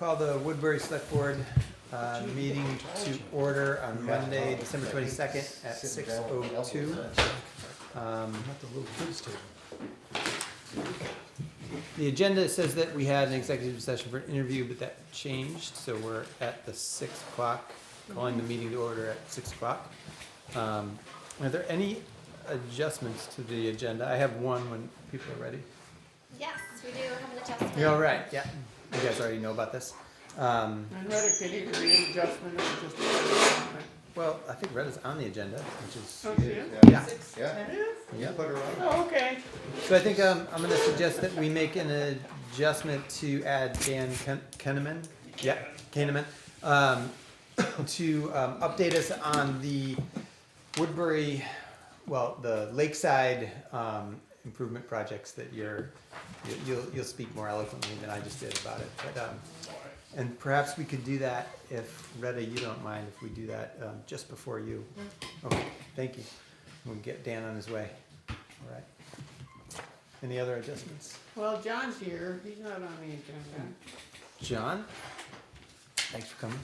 call the Woodbury Select Board meeting to order on Monday, December 22nd at 6:02. The agenda says that we had an executive session for an interview, but that changed, so we're at the 6 o'clock, calling the meeting to order at 6 o'clock. Are there any adjustments to the agenda? I have one when people are ready. Yes, we do have an adjustment. You're all right, yeah. You guys already know about this. And Retta could either read an adjustment or just a adjustment. Well, I think Retta's on the agenda, which is, Oh, she is? yeah. Yeah, It is? Yeah. put her on. Oh, okay. So I think I'm gonna suggest that we make an adjustment to add Dan Kahneman, to update us on the Woodbury, well, the lakeside improvement projects that you'll speak more eloquently than I just did about it. But and perhaps we could do that if Retta, you don't mind if we do that just before you. Okay, thank you. We'll get Dan on his way. All right. Any other adjustments? Well, John's here. He's not on the agenda. John? Thanks for coming.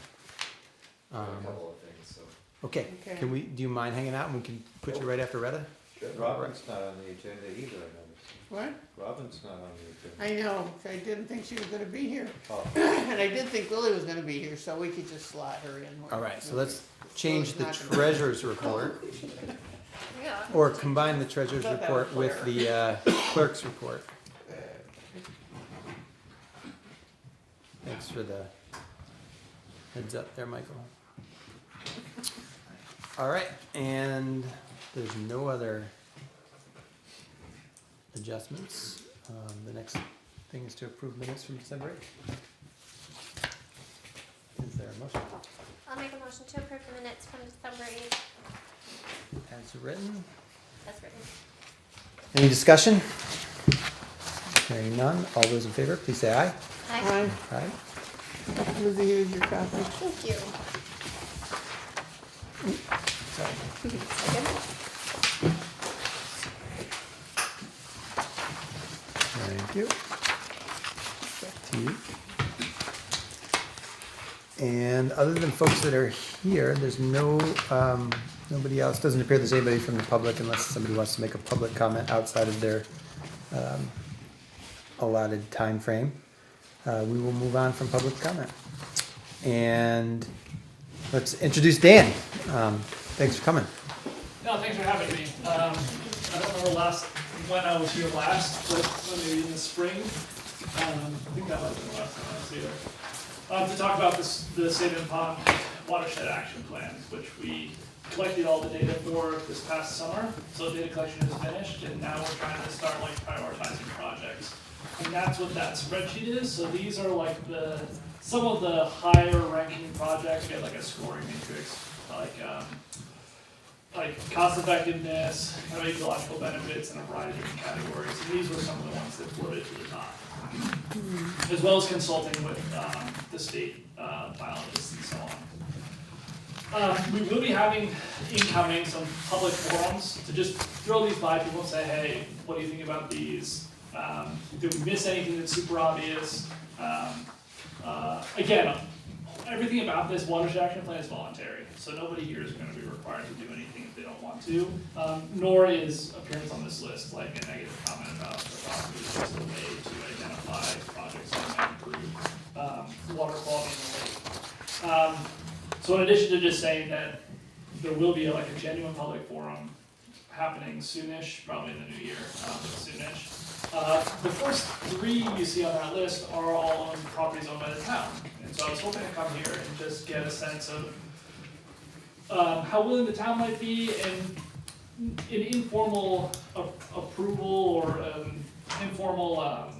A couple of things, so. Okay, Okay. do you mind hanging out and we can put you right after Retta? Robin's not on the agenda either, I noticed. What? Robin's not on the agenda. I know. I didn't think she was gonna be here. Oh, And I did think Lily was gonna be here, so we could just slot her in. All right, so let's change the Not gonna- treasurer's report, Yeah. or combine the treasurer's Thought that report was with the clerk's report. Thanks for the heads up there, Michael. All right, and there's no other adjustments. The next thing is to approve minutes from December 8th. Is there a motion? I'll make a motion to approve the minutes from December 8th As written. as written. Any discussion? Hearing none. All those in favor, please say aye. Hi, Aye. Lizzie, here's your copy. Thank you. Sorry. Second. Thank you. Back to you. And other than folks that are here, there's nobody else. Doesn't appear there's anybody from the public unless somebody wants to make a public comment outside of their allotted time frame. We will move on from public comment. And let's introduce Dan. Thanks for coming. No, thanks for having me. I don't remember when I was here last, but maybe in the spring. I think that might have been the last time I was here. To talk about the Sabin Pond Watershed Action Plan, which we collected all the data for this past summer. So data collection is finished, and now we're trying to start prioritizing projects. And that's what that spreadsheet is. So these are some of the higher ranking projects. We have a scoring matrix, like cost effectiveness, kind of ecological benefits, and a variety of different categories. And these were some of the ones that floated to the top, as well as consulting with the state biologists and so on. We will be having incoming some public forums to just throw these by people and say, hey, what do you think about these? Did we miss anything that's super obvious? Again, everything about this watershed action plan is voluntary, so nobody here is going to be required to do anything if they don't want to, nor is appearance on this list like a negative comment about the property. It's just a way to identify projects that might improve water quality in the lake. So in addition to just saying that there will be a genuine public forum happening soonish, probably in the new year, soonish. The first three you see on that list are all properties owned by the town. And so I was hoping to come here and just get a sense of how willing the town might be and an informal approval or informal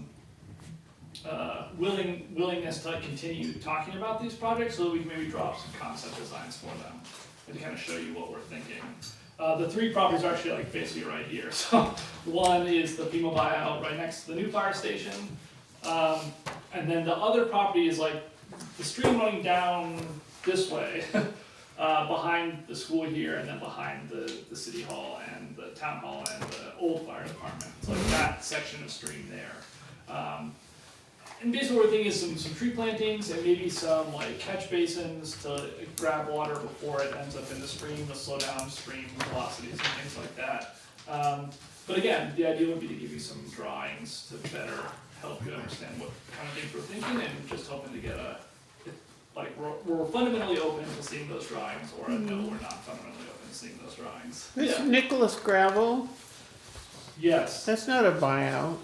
willingness to continue talking about these projects so that we can maybe draw up some concept designs for them and to kind of show you what we're thinking. The three properties are actually basically right here. So one is the FEMA buyout right next to the new fire station. And then the other property is the stream running down this way behind the school here and then behind the city hall and the town hall and the old fire department. So that section of stream there. And basically what we're thinking is some tree plantings and maybe some like catch basins to grab water before it ends up in the stream, to slow down stream velocities and things like that. But again, the idea would be to give you some drawings to better help you understand what kind of things we're thinking, and just hoping to get like, we're fundamentally open to seeing those drawings, or no, we're not fundamentally open to seeing those drawings. This Yeah. Nicholas Gravel, Yes. that's not a buyout.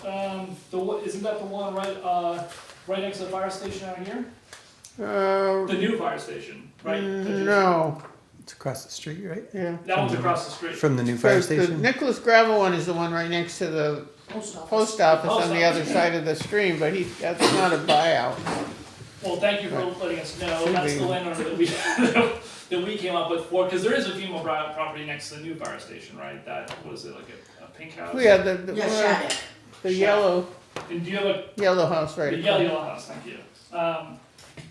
Isn't that the one right next to the fire station out here? Uh, The new fire station, right? no, It's across the street, right? yeah. That one's across the street. From the new fire Because the station? Nicholas Gravel one is the one right next to the post office on the other side of the stream, but that's not a buyout. Well, thank you for letting us know. Should That's be. the landowner that we, that we came up with for, because there is a FEMA property next to the new fire station, right? That, what is it, like a pink house? Yeah, Shattuck. the yellow And do you have yellow house right. the yellow house, thank you.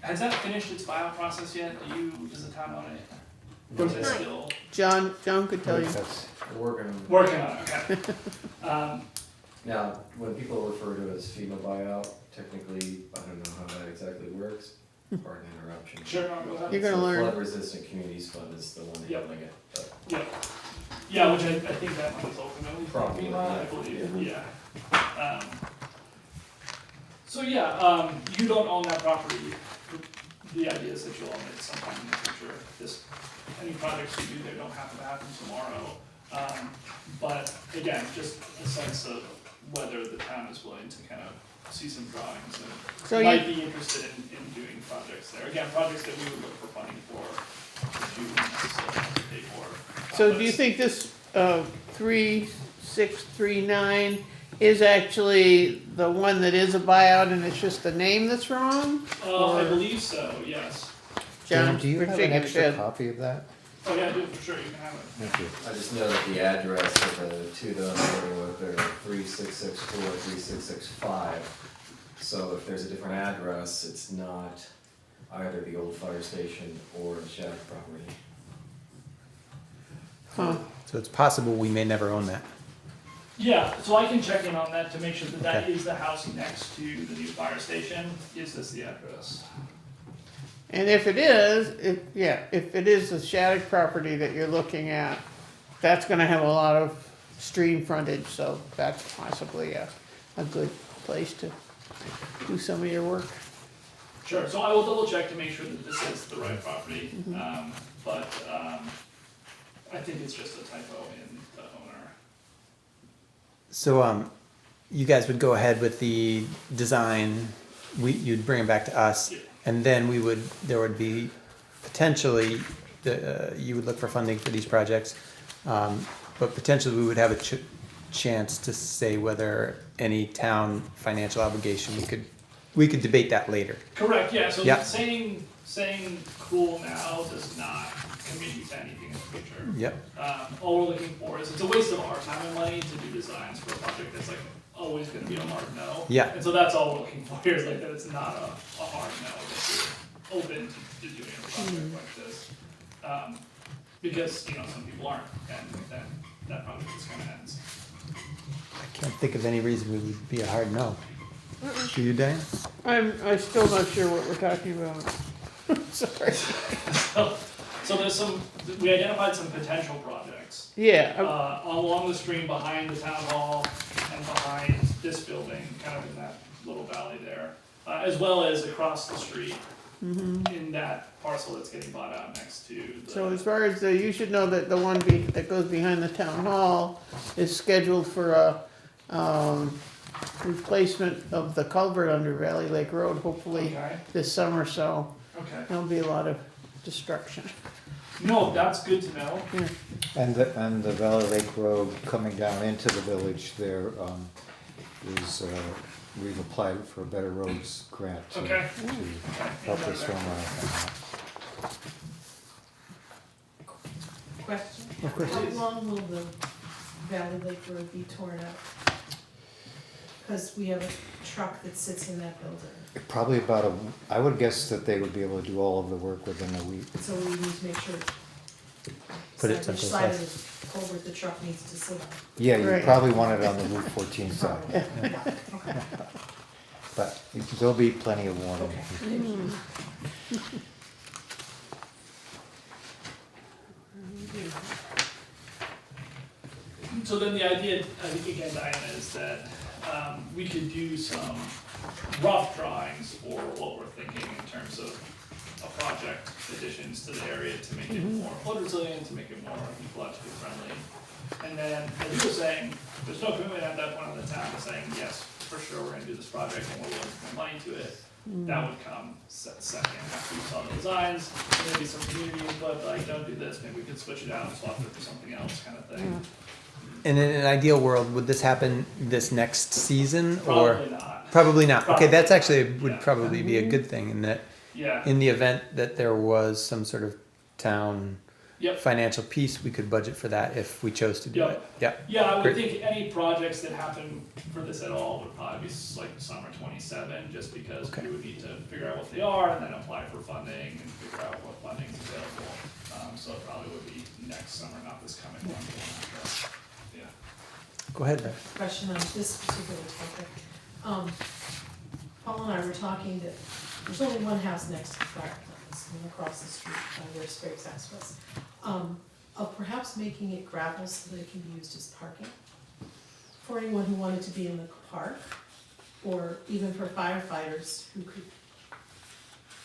Has that finished its buyout process yet? Does the town own it? Or is it No. still John could tell you. We're working on. working on it? Okay. Now, when people refer to it as FEMA buyout, technically, I don't know how that exactly works. Pardon the interruption. Sure, no, go ahead. You're gonna learn. Flood resistant communities fund is the one Yep. handling it, but Yeah, which I think that one is ultimately from Probably, FEMA, I yeah. believe, yeah. So yeah, you don't own that property. The idea is that you'll own it sometime in the future. Any projects you do there don't have to happen tomorrow. But again, just a sense of whether the town is willing to kind of see some drawings So and you- might be interested in doing projects there. Again, projects that we would look for funding for, that you wouldn't necessarily have to pay for. So do you think this 3639 is actually the one that is a buyout and it's just the name that's wrong? I believe so, yes. John, Do you we're have an shaking extra your head. copy of that? Oh yeah, I do, for sure, you can have it. Thank you. I just know that the address of the two that I'm dealing with are 3664, 3665. So if there's a different address, it's not either the old fire station or the Shattuck property. Huh. So it's possible we may never own that. Yeah, so I can check in on that to make sure that that Okay. is the house next to the new fire station. Is this the address? And if it is, if it is the Shattuck property that you're looking at, that's gonna have a lot of stream frontage, so that's possibly a good place to do some of your work. Sure, so I will double check to make sure that this is the right property. But I think it's just a typo in the owner. So, you guys would go ahead with the design, you'd bring it back to us, Yeah. and then there would be potentially, you would look for funding for these projects, but potentially we would have a chance to say whether any town financial obligation, we could debate that later. Correct, yeah, so Yeah. saying cool now does not commit you to anything in the future. Yep. All we're looking for is, it's a waste of our time and money to do designs for a project that's like always gonna be a hard no. Yeah. And so that's all we're looking for here, is like that it's not a hard no, that you're open to doing a project like this. Because, some people aren't, and then that project just kinda ends. I can't think of any reason we would be a hard no. Do you, Diane? I'm still not sure what we're talking about. Sorry. So we identified some potential projects. Yeah, Along the stream behind the town hall and behind this building, kind of in that little valley there, as well as across the street in that parcel that's getting bought out next to the. so as far as you should know that the one that goes behind the town hall is scheduled for a replacement of the culvert under Valley Lake Road, hopefully Okay, this summer, so okay. there'll be a lot of destruction. No, that's good to know. And the Valley Lake Road coming down into the village there is, we've applied for a Better Roads grant to Okay. help us from Question. Of course. How long will the Valley Lake Road be torn up? Because we have a truck that sits in that building, probably I would guess that they would be able to do all of the work within a week. so we need to make sure. Put it which someplace side else. of the culvert the truck needs to sit on. Yeah, you Right. probably want it on the Route 14 side. Probably. Okay. But There'll be plenty of warning. So then the idea, I think again, Diana, is that we could do some rough drawings for what we're thinking in terms of a project additions to the area to make it more flood resilient, to make it more ecologically friendly. And then, as you were saying, there's no commitment at that point on the town to saying, yes, for sure, we're gonna do this project and we're willing to put money to it. That would come second after you saw the designs, maybe some community input, like, don't do this, maybe we could switch it out and swap it for something else kind of thing. And in an ideal world, would this happen this next season or? Probably not. Probably not. Okay, that's Probably actually, not, would yeah. probably be a good thing in that, Yeah, in the event that there was some sort of town yep. financial piece, we could budget for that if we chose to do Yep. it. Yeah. Yeah, I would Great. think any projects that happen for this at all would probably be like summer 27, just because Okay. we would need to figure out what they are and then apply for funding and figure out what funding is available. So it probably would be next summer, not this coming one. But, yeah. Go ahead, Bev. Question on this particular topic. Paul and I were talking that there's only one house next to the fire plants, and across the street, where Sprague's house was. Of perhaps making it gravel so that it can be used as parking for anyone who wanted to be in the park, or even for firefighters who could.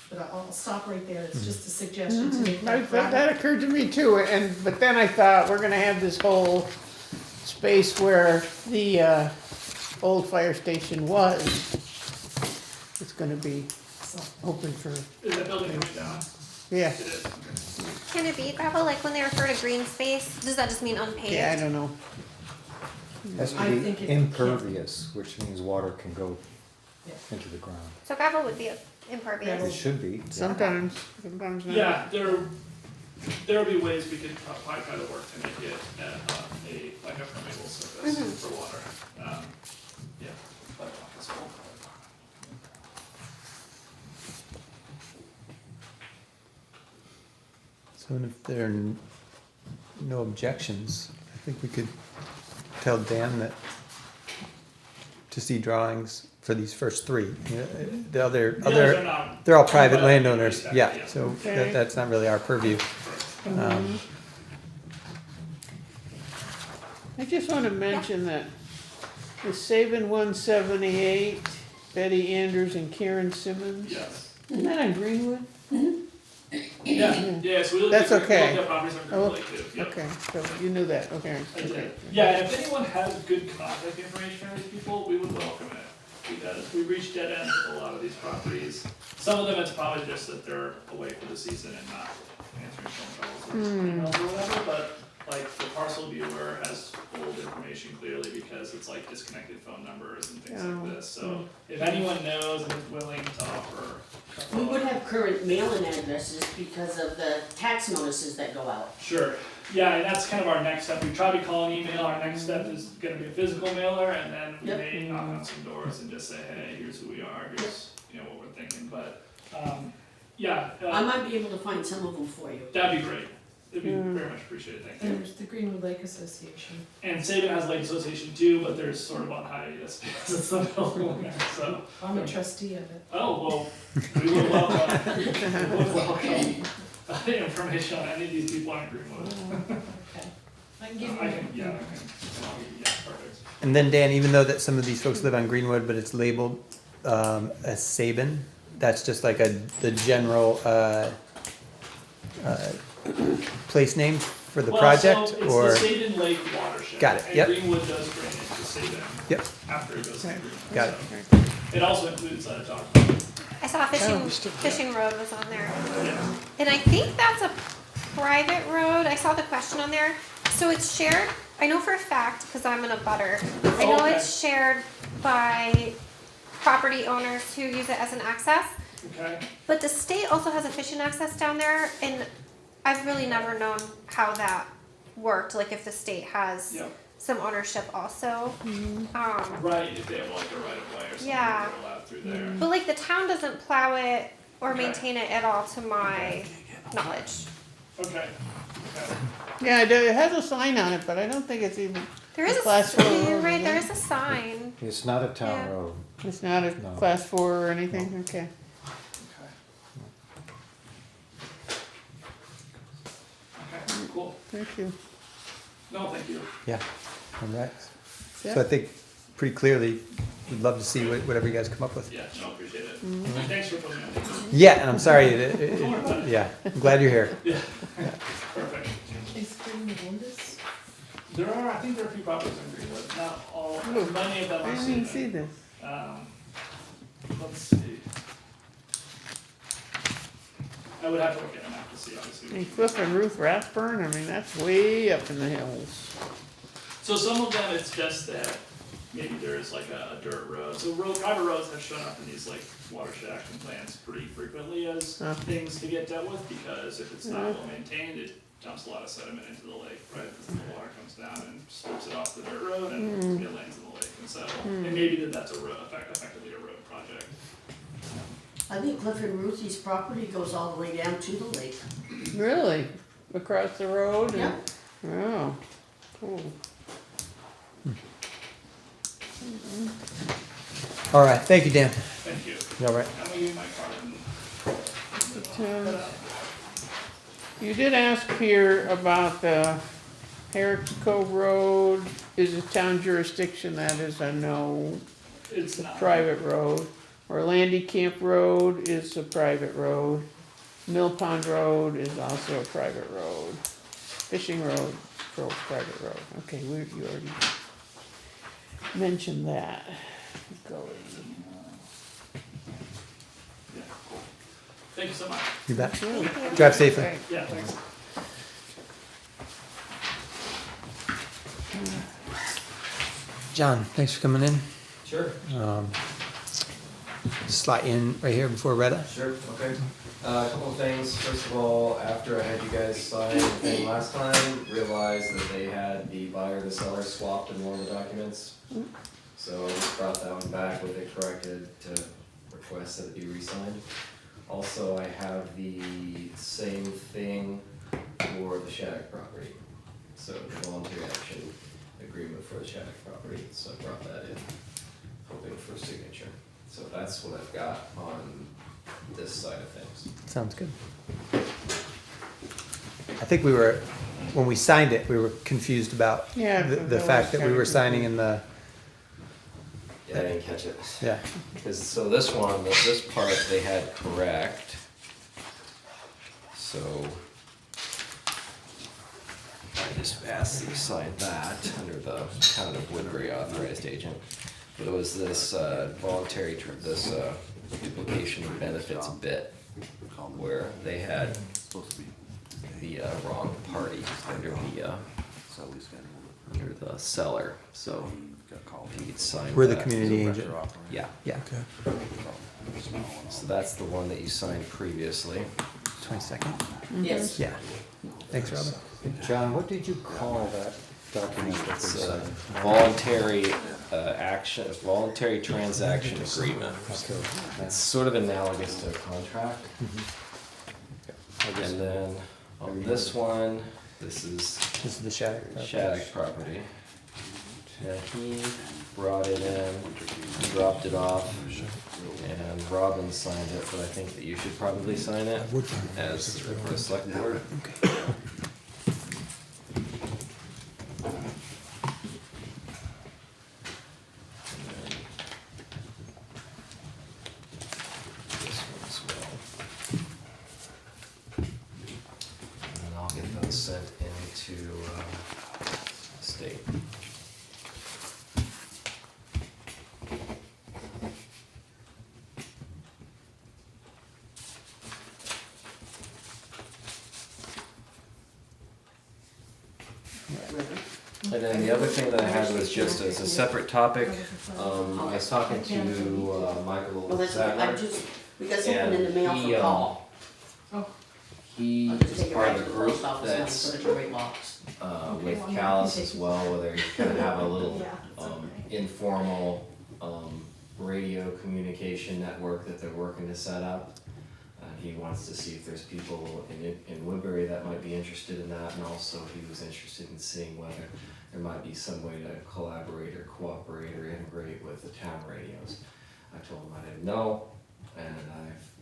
But I'll stop right there, it's just a suggestion to make that gravel. That occurred to me too, but then I thought, we're gonna have this whole space where the old fire station was. It's gonna be So, open for, Is that building coming down? yeah, It is. Okay. Can it be gravel, like when they refer to green space, does that just mean unpaved? yeah, I don't know. Has I to think be it impervious, which means water can go Yeah. into the ground. So gravel would be impervious. It should be. Sometimes not. Yeah, there'll be ways we could probably try to work to make it like a permeable surface for water. Yeah, but possible. So if there are no objections, I think we could tell Dan that to see drawings for these first three. Yeah, the The others are not- they're all private Well, landowners, exactly, yeah, yeah. so Okay. that's not really our purview. Um, I just wanna mention that the Saban 178, Betty Andrews and Karen Simmons, Yes. isn't that on Greenwood? Yeah, so we looked That's at, okay. we looked at properties on Oh, Green Lake too, yep. Okay, so you knew that, okay. I okay. did. Yeah, and if anyone has good contact information for these people, we would welcome it. Because we reached dead ends with a lot of these properties. Some of them, it's probably just that they're away for the season and not answering phone calls or emails or whatever, but like the parcel viewer has old information clearly because it's like disconnected phone numbers and things like this. So if anyone knows and is willing to offer. a We phone- would have current mailing addresses because of the tax notices that go out. Sure, yeah, and that's kind of our next step, we try to call an email, our next step is gonna be a physical mailer, and then we Yep. may knock on some doors and just say, hey, here's who we are, here's, what we're thinking, but, yeah, I might be able to find some of them for you. that'd be great, it'd be very much appreciated, thank and you. there's the Greenwood Lake Association. And Saban has Lake Association too, but they're sort of on hiatus, because it's the building there, so, I'm a trustee of it. oh, well, we would welcome, we would welcome information on any of these people on Greenwood. Okay. I can give you. I can, yeah, perfect. And then Dan, even though that some of these folks live on Greenwood, but it's labeled as Saban, that's just like the general place name for the project, or? Well, so it's the Saban Lake watershed. Got it, yep. And Greenwood does drain into Saban. Yep. After it goes to Greenwood. Got it. So it also includes dog. I saw fishing road was on there. Yeah. And I think that's a private road. I saw the question on there. So it's shared, I know for a fact, because I'm in a butter. I know Okay. it's shared by property owners who use it as an access. Okay. But the state also has a fishing access down there, and I've really never known how that worked, like if the state has Yep. some ownership also. Right, if they have like a right of way or something, Yeah. they're allowed through there. But like the town doesn't plow it or Okay. maintain it at all to my knowledge. Okay. Okay. Yeah, it has a sign on it, but I don't think it's even, There is a Class road, you're right, yeah. there is a sign. It's not a town Yeah. road. It's not a No. class 4 or anything, okay. Okay, cool. Thank you. No, thank you. Yeah, all right. Yeah. So I think pretty clearly, we'd love to see whatever you guys come up with. Yeah, no, appreciate it. Mm-hmm. Thanks for putting me on the agenda. Yeah, and I'm sorry, Don't worry about it. yeah, I'm glad you're here. Yeah, perfect. Is Green Wonders? I think there are a few properties in Greenwood, not all, Ooh, many of them I are didn't scenic. see this. Let's see. I would have to look at a map to see, obviously. And Cliff and Ruth Rathburn, I mean, that's way up in the hills. So some of them, it's just that maybe there's like a dirt road. So private roads have shown up in these like watershed action plans pretty frequently as Huh. things to get dealt with, because if it's not well maintained, it dumps a lot of sediment into the lake, right? Because the water comes down and strips it off the dirt road and it lands in the lake. And so, and maybe that's a road, effectively a road project. I think Cliff and Ruthie's property goes all the way down to the lake. Really? Across the road? and- Yeah. Oh, cool. All right, thank you, Dan. Thank you. You all right? I'm gonna give you my card and You did ask here about the Heritage Cove Road. Is it town jurisdiction? That is a no. it's not. Private road. Orlandi Camp Road is a private road. Mill Pond Road is also a private road. Fishing Road, private road. Okay, you already mentioned that. Gully. Yeah, cool. Thank you so much. You bet. Yeah. Drive safely. Right. Yeah, thanks. John, thanks for coming in. Sure. Slide in right here before Retta. Sure, okay. A couple of things. First of all, after I had you guys sign the thing last time, realized that they had the buyer, the seller swapped in one of the documents. So I just brought that one back with it corrected to request that it be re-signed. Also, I have the same thing for the Shattuck property. So the voluntary action agreement for the Shattuck property, so I brought that in, hoping for signature. So that's what I've got on this side of things. Sounds good. I think we were, when we signed it, we were confused about Yeah, the fact that we were signing in the, Yeah, I didn't catch it. yeah. Because, so this one, this part they had correct. So I just asked that you sign that under the town of Woodbury authorized agent. But it was this voluntary, this duplication of benefits bit where they had the wrong party under the seller. So if you could sign We're the that. community agent. Yeah. Yeah. So that's the one that you signed previously. 22nd. Yes. Yeah. Thanks, Robin. John, what did you call that document that they It's a signed? voluntary voluntary transaction agreement. Okay, It's sort of analogous to a contract. And then on this one, this is This is the Shattuck. property. Shattuck property. Now he brought it in, dropped it off, and Robin signed it, but I think that you should probably sign it as for the select board. This one as well. And then I'll get those sent into the state. And then the other thing that I had was just as a separate topic, I was talking to Michael Well, that's, I Zadler, just, we got something in the and mail he, for Paul. he I'll just is take it part right of to the the group post office and that's put it in the right box. with well, Callis yeah. as well, where they're gonna have a little Yeah, it's okay. informal radio communication network that they're working to set up. He wants to see if there's people in Woodbury that might be interested in that, and also he was interested in seeing whether there might be some way to collaborate or cooperate or integrate with the town radios. I told him I didn't know, and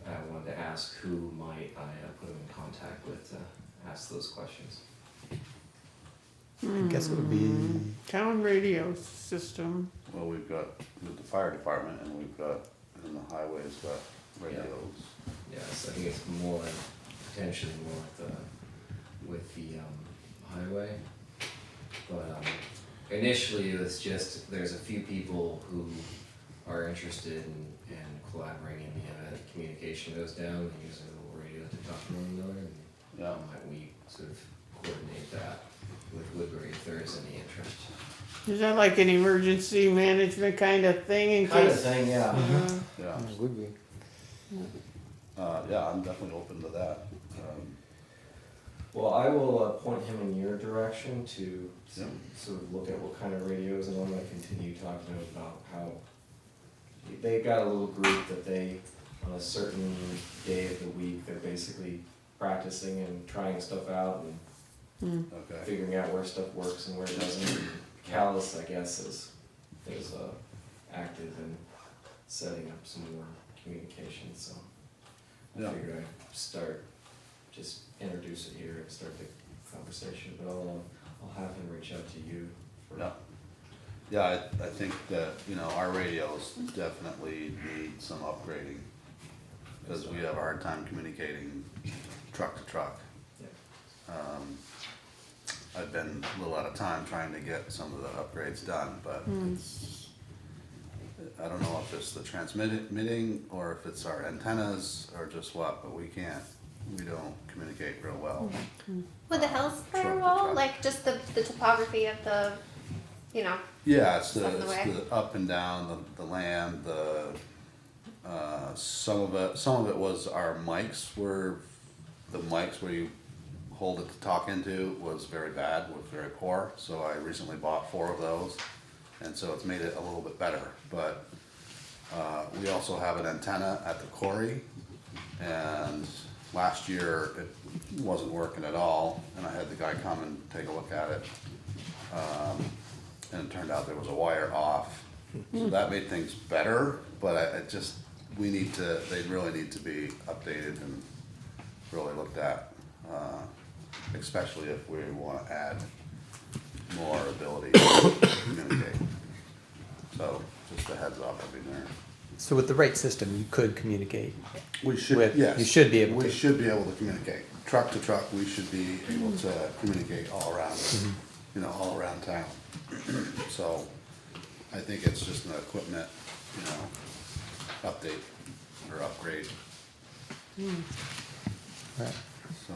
I wanted to ask who might I put him in contact with to ask those questions. I guess it would be, Town radio system. Well, we've got with the fire department and we've got, and the highway's got radios. Yes, I think it's more, potentially more with the highway. But initially it was just, there's a few people who are interested in collaborating in the event that communication goes down, they use a little radio to talk to one another, and Yeah. might we sort of coordinate that with Woodbury if there is any interest. Is that like an emergency management kind of thing in Kind of case? thing, yeah. Yeah, It would be. yeah, I'm definitely open to that. Well, I will point him in your direction to Yeah. sort of look at what kind of radios, and I'm gonna continue talking to him about how they've got a little group that they, on a certain day of the week, they're basically practicing and trying stuff out and Okay. figuring out where stuff works and where it doesn't. And Callis, I guess, is active in setting up some more communication, so I Yeah. figured I'd start, just introduce it here and start the conversation, but I'll have him reach out to you for. Yeah. Yeah, I think that, you know, our radios definitely need some upgrading. Cause we have a hard time communicating truck to truck. Yeah. I've been a little out of time trying to get some of the upgrades done, but it's, I don't know if it's the transmitting or if it's our antennas or just what, but we don't communicate real well. Would the hills play a Truck to role? truck. Like just the topography of the, you know, Yeah, it's Stuff in the way. the up and down, the land, some of it was our mics where you hold it to talk into was very bad, was very poor, so I recently bought 4 of those. And so it's made it a little bit better, but, we also have an antenna at the quarry. And last year it wasn't working at all, and I had the guy come and take a look at it. And it turned out there was a wire off, so that made things better, but they really need to be updated and really looked at. Especially if we wanna add more ability to communicate. So, just a heads up, I'll be there. so with the right system, you could communicate. We should, With- yes. you should be able We to. should be able to communicate. Truck to truck, we should be able to communicate all around, you know, all around town. So, I think it's just an equipment, you know, update or upgrade, Right. so.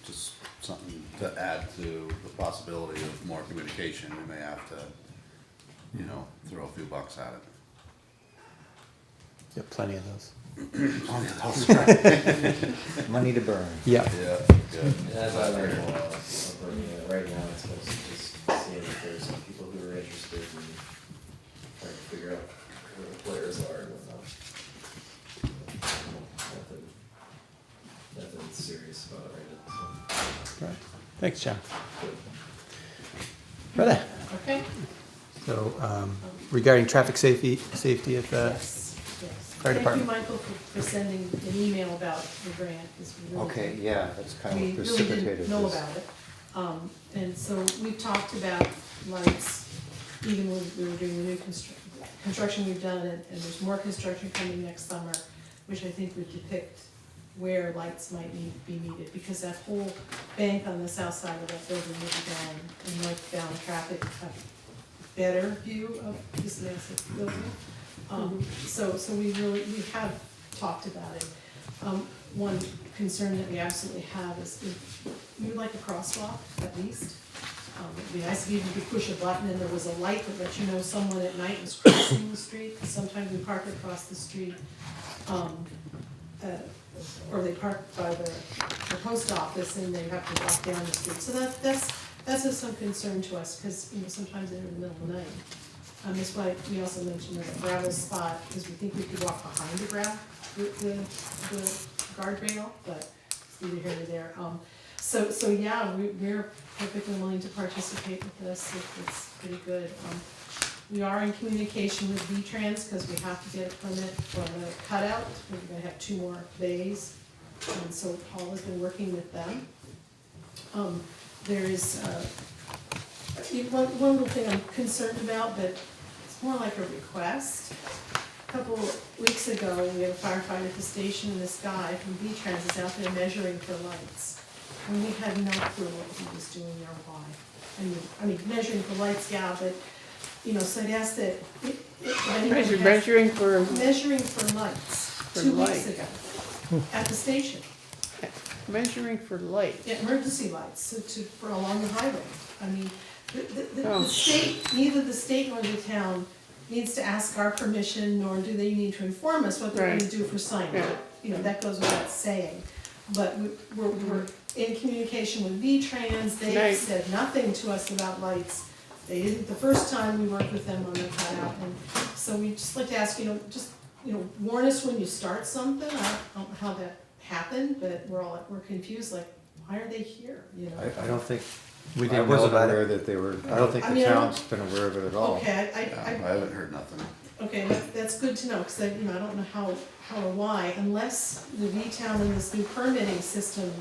Just something to add to the possibility of more communication, we may have to, you know, throw a few bucks at it. You have plenty of those. Oh, yeah, that's right. Money to burn. Yeah. Yeah, good. And as I learned, right now it's mostly just seeing if there's some people who are interested in trying to figure out who the players are and whatnot. Nothing serious about it right now, so. Right. Thanks, John. Right. Okay? So regarding traffic safety at the Yes, yes. Fire department. Thank you, Michael, for sending an email about the grant, because we really. Okay, yeah, that's kind We of really precipitated didn't know this. about it. And so we've talked about lights, even when we were doing the new construction we've done, and there's more construction coming next summer, which I think would depict where lights might be needed, because that whole bank on the south side of that building would be gone, and northbound traffic have a better view of this massive building. So we have talked about it. One concern that we absolutely have is if we would like a crosswalk at least. It'd be nice if you could push a button and there was a light that let you know someone at night was crossing the street. Sometimes we park across the street, or they park by the post office and they have to walk down the street. So that's of some concern to us, because, you know, sometimes they're in the middle of the night. That's why we also mentioned a gravel spot, because we think we could walk behind the guardrail, but it's neither here nor there. So yeah, we're perfectly willing to participate with this, it's pretty good. We are in communication with V-Trans because we have to get a permit for the cutout. We're gonna have 2 more bays, and so Paul has been working with them. There is, one little thing I'm concerned about, but it's more like a request. A couple weeks ago, we had a firefighter at the station, and this guy from V-Trans is out there measuring for lights. And we had no clue what he was doing or why. I mean, measuring for lights, yeah, but, you know, so I'd ask that. if anyone has- Measuring for, Measuring for lights, For 2 weeks light. ago, at the station. measuring for light. Yeah, emergency lights, for along the highway. I mean, the Oh. state, neither the state nor the town needs to ask our permission, nor do they need to inform us what they're gonna Right. do for signage. Yeah. You know, that goes without saying. But we're in communication with V-Trans, Right. they said nothing to us about lights. They didn't, the first time we worked with them on the cutout, and so we just like to ask, warn us when you start something. I don't know how that happened, but we're confused, like, why are they here, you know? I don't think, We I didn't know wasn't about aware it. that they were, I don't think I the mean, I don't- town's been aware of it at all. Okay, Yeah, I haven't heard nothing. okay, that's good to know, because I don't know how or why, unless the V-Town and this new permitting system,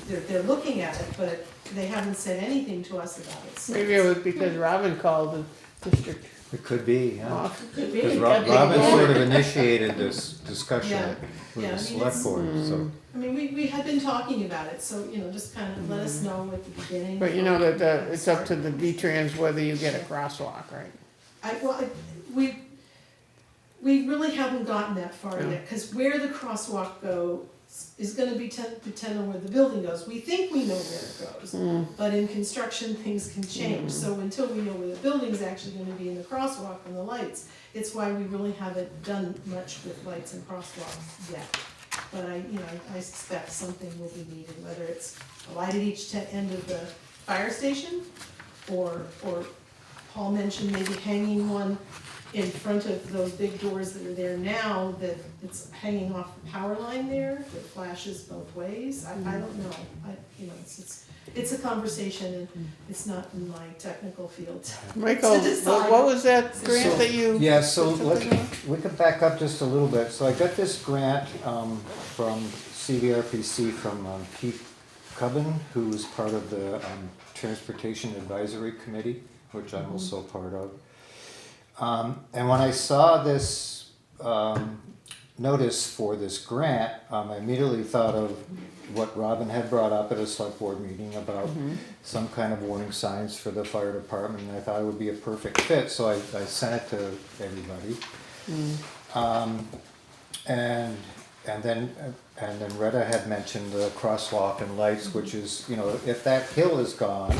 they're looking at it, but they haven't said anything to us about it. So Maybe it was because Robin called the district It could be, yeah. off. Could be. Because Got the Robin going. sort of initiated this discussion Yeah. with Yeah, I the mean, select it's- board, so. I mean, we had been talking about it, so, just kind of let us know at the beginning. But you know that it's up to the V-Trans whether you get a crosswalk, right? We really haven't gotten that far Yeah. yet, because where the crosswalk goes is gonna be depend on where the building goes. We think we know where it goes, but in construction, things can change. So until we know where the building's actually gonna be in the crosswalk and the lights, it's why we really haven't done much with lights and crosswalks yet. But I suspect something will be needed, whether it's a light at each end of the fire station, or Paul mentioned maybe hanging one in front of those big doors that are there now, that it's hanging off the power line there, that flashes both ways. I don't know, it's a conversation, and it's not in my technical field. Michael, To decide. what was that grant that you? Yeah, so took let's, it on? we can back up just a little bit. So I got this grant from CVRPC from Keith Cubbin, who is part of the Transportation Advisory Committee, which I'm also part of. And when I saw this notice for this grant, I immediately thought of what Robin had brought up at a select board meeting about some kind of warning signs for the fire department, and I thought it would be a perfect fit, so I sent it to everybody. And then Retta had mentioned the crosswalk and lights, which is, if that hill is gone,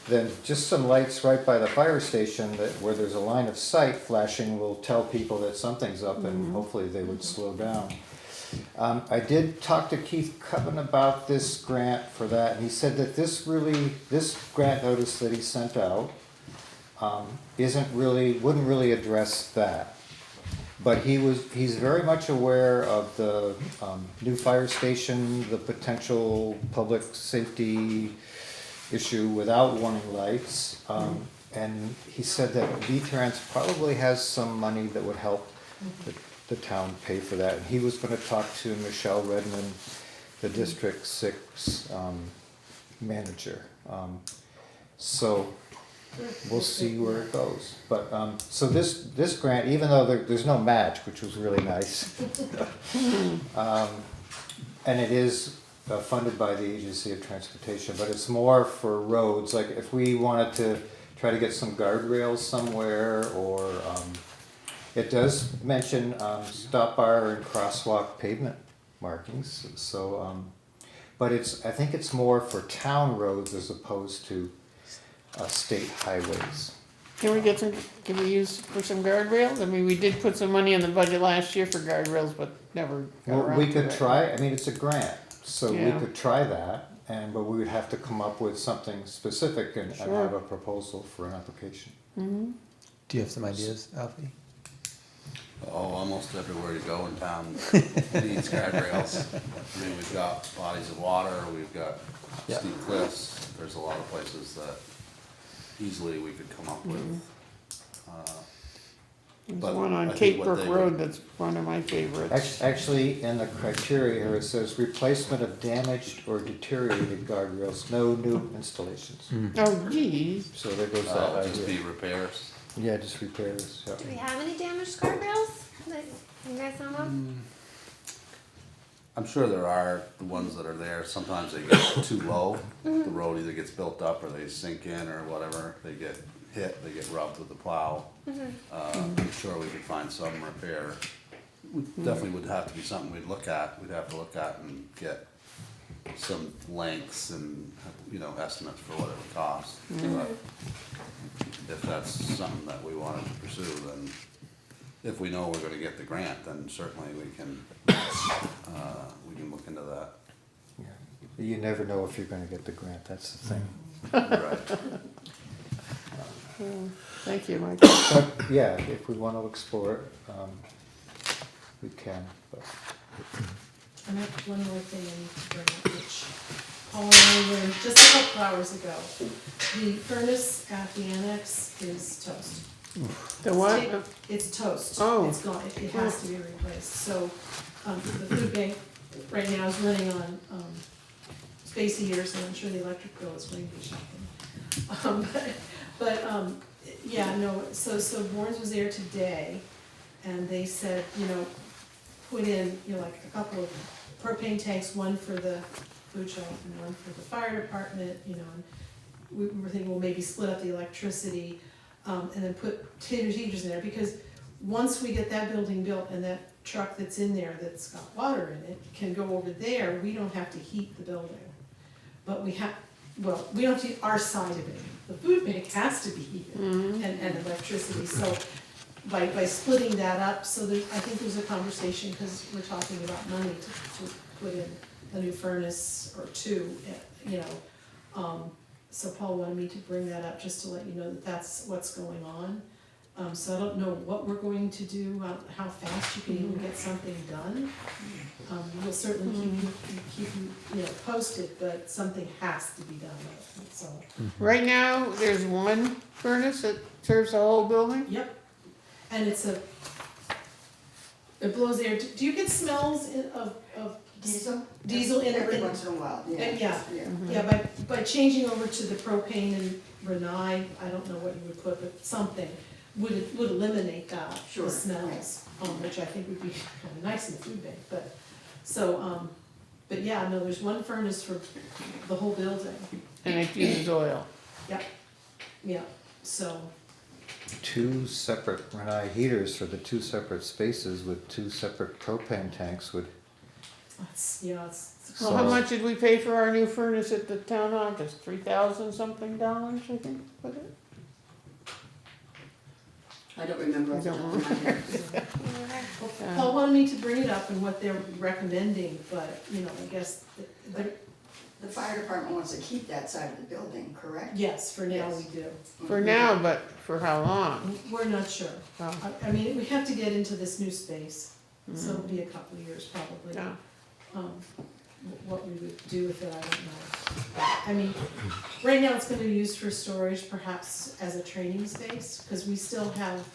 then just some lights right by the fire station where there's a line of sight flashing will tell people that something's up, and hopefully they would slow down. I did talk to Keith Cubbin about this grant for that, and he said that this grant notice that he sent out wouldn't really address that. But he's very much aware of the new fire station, the potential public safety issue without warning lights. And he said that V-Trans probably has some money that would help the town pay for that. And he was gonna talk to Michelle Redmond, the District 6 manager. So we'll see where it goes. But, so this grant, even though there's no match, which was really nice, and it is funded by the Agency of Transportation, but it's more for roads, like if we wanted to try to get some guardrails somewhere, or, it does mention, stop bar and crosswalk pavement markings, so, but I think it's more for town roads as opposed to, state highways. Can we use for some guardrails? I mean, we did put some money in the budget last year for guardrails, but never got Well, around we to could it. try, it's a grant, so we Yeah. could try that, but we would have to come up with something specific and Sure. have a proposal for an application. Do you have some ideas, Alfie? Oh, almost everywhere you go in town needs guardrails. I mean, we've got bodies of water, we've got Yeah. steep cliffs, there's a lot of places that easily we could come up with There's But one I on think Cape what Brook they Road would- that's one of my favorites. Actually, in the criteria here, it says replacement of damaged or deteriorated guardrails, no new installations. Oh geez, So there goes that Just be idea. repairs. Yeah, just repairs, yeah. Do we have any damaged guardrails that you guys know of? I'm sure there are the ones that are there, sometimes they get too low, the road either gets built up or they sink in or whatever, they get hit, they get rubbed with the plow. I'm sure we could find some repair. Definitely would have to be something we'd have to look at and get some lengths and, you know, estimates for what it would cost. But if that's something that we wanted to pursue, then if we know we're gonna get the grant, then certainly we can look into that. Yeah. You never know if you're gonna get the grant, that's the thing. Right. thank you, Michael. But, yeah, if we wanna explore it, we can, but. And I have one more thing I need to bring up, which Paul and I learned just a couple hours ago. The furnace at the annex is toast. The what? It's toast. Oh. It's gone, it has to be replaced. So, the food bank right now is running on, space heaters, and I'm sure the electric bill is going to be shocking. Yeah, no, so Warren's was there today, and they said, you know, put in, you know, like a couple of propane tanks, one for the food shelf and one for the fire department, you know, and we were thinking, well, maybe split up the electricity, and then put heaters in there, because once we get that building built and that truck that's in there that's got water in it can go over there, we don't have to heat the building. But we have, well, we don't have to heat our side of it. The food bank has to be heated and electricity, so by splitting that up, so there, I think there's a conversation, because we're talking about money to put in a new furnace or two, you know. So Paul wanted me to bring that up, just to let you know that that's what's going on. So I don't know what we're going to do, how fast you can even get something done. We'll certainly keep you know, posted, but something has to be done, so. Right now, there's one furnace that serves the whole building? Yep, and it blows air. Do you get smells of diesel in Every it? once in a while, yeah. Yeah. Yeah, by changing over to the propane and Renai, I don't know what you would put, but something would eliminate that, Sure, the smells, which I think would be kind of nice in the food bank, but, so, but yeah, no, there's one furnace for the whole building, And it uses oil. yeah, so, Two separate Renai heaters for the two separate spaces with two separate propane tanks would, it's, you know, it's. Well, how So- much did we pay for our new furnace at the town office? $3,000 something, I think, was it? I don't remember off the top of my head. Paul wanted me to bring it up and what they're recommending, but, you know, I guess, they're, The fire department wants to keep that side of the building, correct? yes, for now Yes. we do. For now, but for how long? We're not sure. Oh, I mean, we have to get into this new space, so it'll be a couple of years probably. yeah. What we would do with it, I don't know. I mean, right now it's gonna be used for storage, perhaps as a training space, because we still have,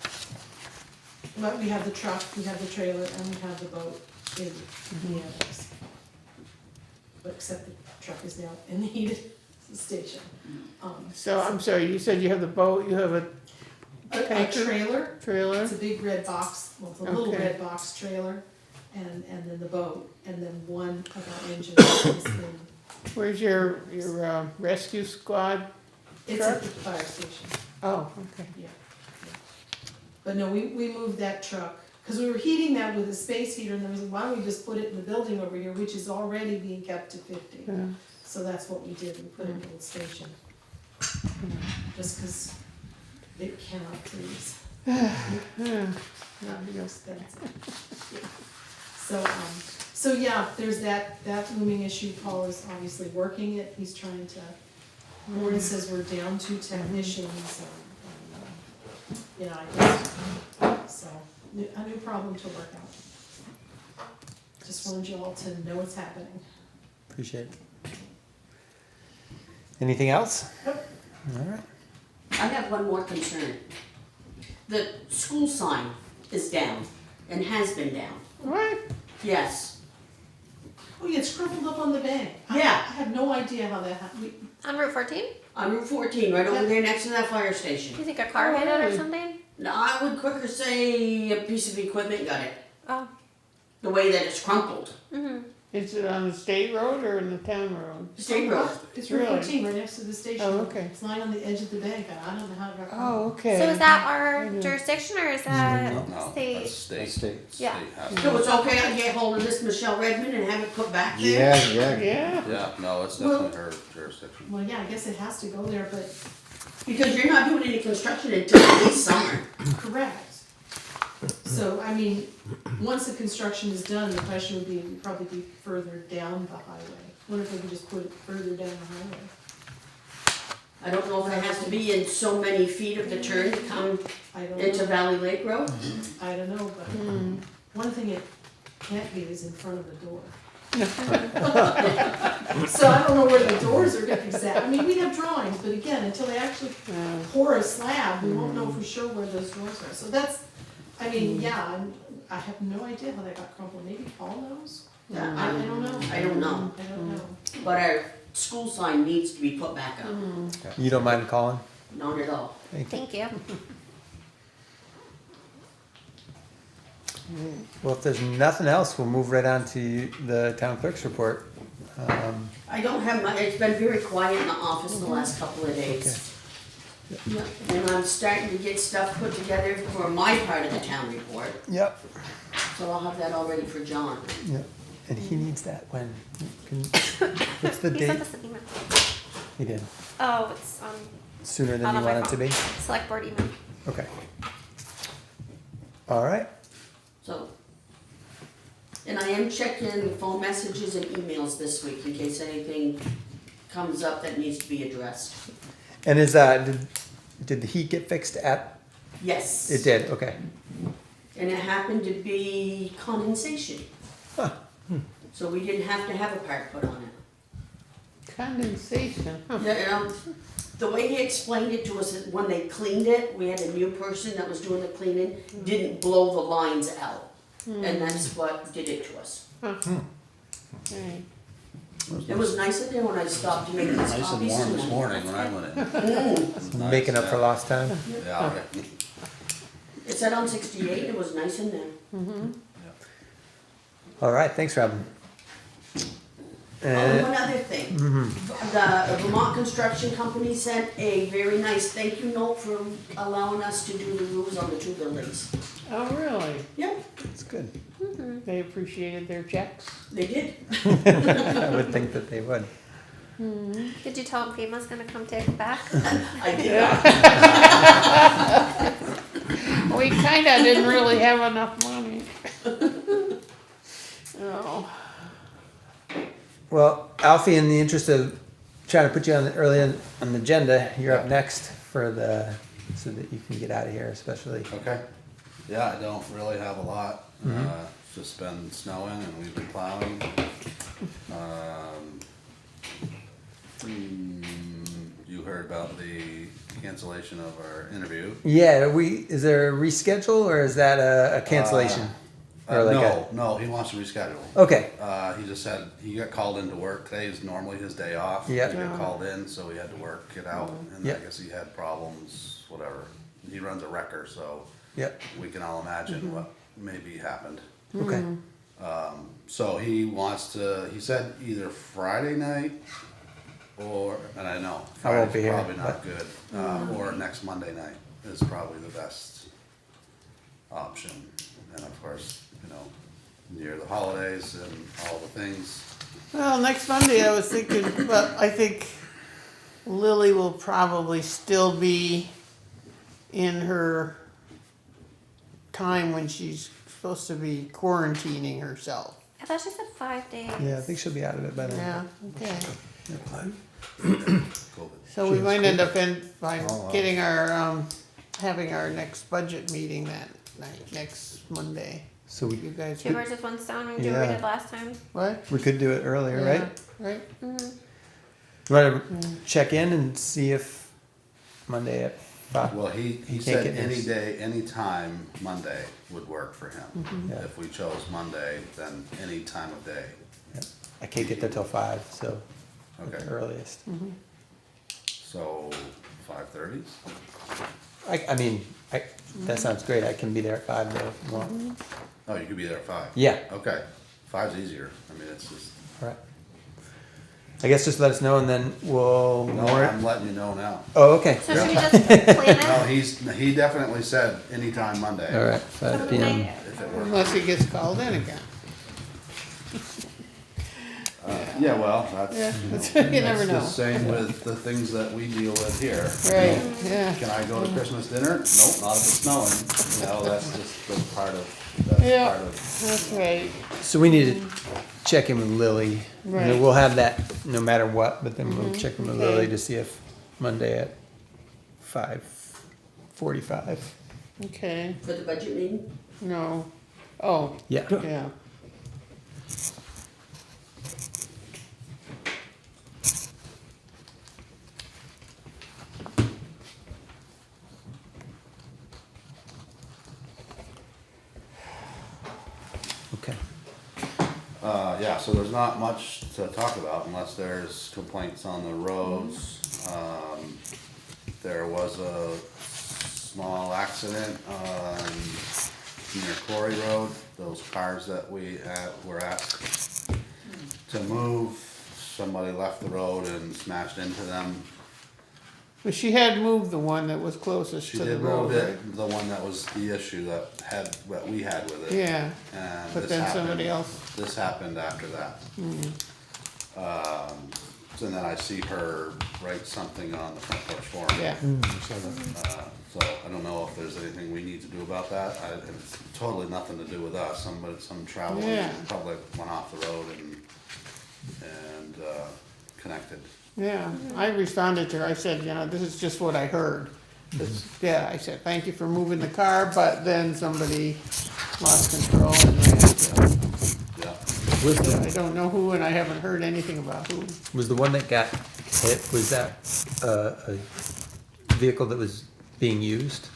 but we have the truck, we have the trailer, and we have the boat in the annex. But except the truck is now in the heated station. So, I'm sorry, you said you have the boat, you have a A tanker? trailer, trailer? it's a big red box, well, it's a little Okay. red box trailer, and then the boat, and then one of our engines is in, Where's your rescue squad? it's at the fire station, Oh, okay. yeah. But no, we moved that truck, cause we were heating that with a space heater, and then we said, why don't we just put it in the building over here, which is already being kept to 50. Yeah. So that's what we did, we put it in the old station. Just cause it cannot freeze. Yeah. Not expensive. So yeah, there's that looming issue. Paul is obviously working it. He's trying to, Warren says we're down 2 technicians and, you know, I guess, so, a new problem to work out. Just wanted you all to know what's happening. Appreciate it. Anything else? Yep. All right. I have one more concern. the school sign is down and has been down. What? Yes. Oh, yeah, it's crumpled up on the bank. Yeah. I have no idea how that happened. On Route 14? On Route 14, right over there next to that fire Do station. you think a car hit it or really? something? No, I would quicker say a piece of equipment got it. Oh. The way that it's crumpled. Mm-hmm. Is it on the state road or in the town road? State road. It's Route Really? 14, right next to the station. Oh, okay. It's lying on the edge of the bank, and I don't know how it got crumpled. Oh, okay. So is that our Mhm. jurisdiction or is that No, state? that's state. State. Yeah. State has So to. it's okay I get hold of this Michelle Redmond and have it put back there? Yeah. Yeah. Yeah, no, it's definitely her jurisdiction. Well, yeah, I guess it has to go there, but Because you're not doing any construction until at least summer. correct. So, I mean, once the construction is done, the question would be, it'd probably be further down the highway. Wonder if they could just put it further down the highway. I don't know if it has to be in so many feet of the turn to come I don't into know, Valley Lake Road. I don't know, but Hmm. one thing it can't be is in front of the door. So I don't know where the doors are exact, I mean, we have drawings, but again, until they actually Yeah. pour a slab, we won't know for sure where those doors are. So that's, I mean, yeah, I have no idea how that got crumpled, maybe Paul knows? I don't know. I don't know. I don't know. But our school sign needs to be put back up. You don't mind calling? Not at all. Thank you. Well, if there's nothing else, we'll move right on to the town clerk's report. I don't have my, it's been very quiet in the office the last couple of days. Yeah, and I'm starting to get stuff put together for my part of the town report, Yep. so I'll have that all ready for John. Yep. And he needs that when? What's the He date? sent us an email. He did. Oh, it's Sooner than on you my want it to be? select board email. Okay. All right. So, and I am checking phone messages and emails this week in case anything comes up that needs to be addressed. And did the heat get fixed at, Yes. it did, okay. And it happened to be condensation. Huh. So we didn't have to have a part put on it. Condensation. Huh. The way he explained it to us is when they cleaned it, we had a new person that was doing the cleaning, didn't blow the lines out. And that's what did it to us. Okay. It was nice in there when I stopped to make these Nice and copies warm this tonight. morning when I went in. Nice, Making up for yeah. lost time? Yeah, okay. It said on 68, it was nice in there. All right, thanks, Robin. Oh, one other thing. The Vermont Construction Company sent a very nice thank you note for allowing us to do the roofs on the two buildings. Oh, really? Yep, That's good. They appreciated their checks? they did. I would think that they would. Did you tell him FEMA's gonna come take it back? I did not. We kinda didn't really have enough money. Oh. Well, Alfie, in the interest of trying to put you on the agenda, you're up next so that you can get out of here, especially. Okay. Yeah, I don't really have a lot. It's just been snowing and we've been plowing. You heard about the cancellation of our interview. Yeah, is there a reschedule or is that a cancellation? Or like No, he wants to reschedule. Okay, He just said, he got called into work. Today is normally his day off. Yeah. He got called in, so he had to work it out, and Yeah. I guess he had problems, whatever. He runs a wrecker, so yep, we can all imagine what maybe happened. okay. So he said either Friday night and I know, I won't be Friday's here, probably not but- good, or next Monday night is probably the best option. And of course, near the holidays and all the things. Well, next Monday I was thinking, but I think Lily will probably still be in her time when she's supposed to be quarantining herself. I thought she said 5 days. Yeah, I think she'll be out of it by then. Yeah, okay. COVID. So we might end up by Oh, wow. getting our, having our next budget meeting that night, next Monday. So You guys, Two birds with one stone, we do what we Yeah. did last time. what? we could do it earlier, Yeah, right? Right? You want to check in and see if Monday at Well, he He can't said get any this. day, any time Monday would work for him. Yeah. If we chose Monday, then any time of day. Yeah. I can't get there till 5, so at Okay. the earliest. So 5:30? I mean, that sounds great. I can be there at 5 though if you want. Oh, you could be there at 5? Yeah. Okay, 5's easier. I mean, it's just, All right. I guess just let us know and then we'll no, more. I'm letting you know now. Oh, okay. So should we just plan No, it? he definitely said anytime Monday. All right, So 5 we p.m. might- If it works. Unless he gets called in again. Yeah, well, Yeah, that's, you never that's know. the same with the things that we deal with here. Right, yeah. Can I go to Christmas dinner? Nope, not if it's snowing. You know, that's just the part of, Yeah. part of, That's right. So we need to check in with Lily. You know, Right. we'll have that no matter what, but then we'll check in with Lily to see if Monday at 5:45. Okay, For the budget meeting? no. Oh, Yeah. yeah. Okay. yeah, so there's not much to talk about unless there's complaints on the roads. There was a small accident on near Quarry Road, those cars that we were asked to move. Somebody left the road and smashed into them. But she had moved the one that was closest She to the did road, move right? it, the one that was the issue that we had with it. Yeah, And but this then happened- somebody else, This happened after that. So then I see her write something on the front porch forum. yeah. So I don't know if there's anything we need to do about that. It's totally nothing to do with us. Some traveling Yeah. public went off the road and connected. Yeah, I responded to her, I said, you know, this is just what I heard. Yeah, I said, thank you for moving the car, but then somebody lost control and ran into it. Yeah. Was I don't know who, and I haven't heard anything about who. the one that got hit, was that a vehicle that was being used?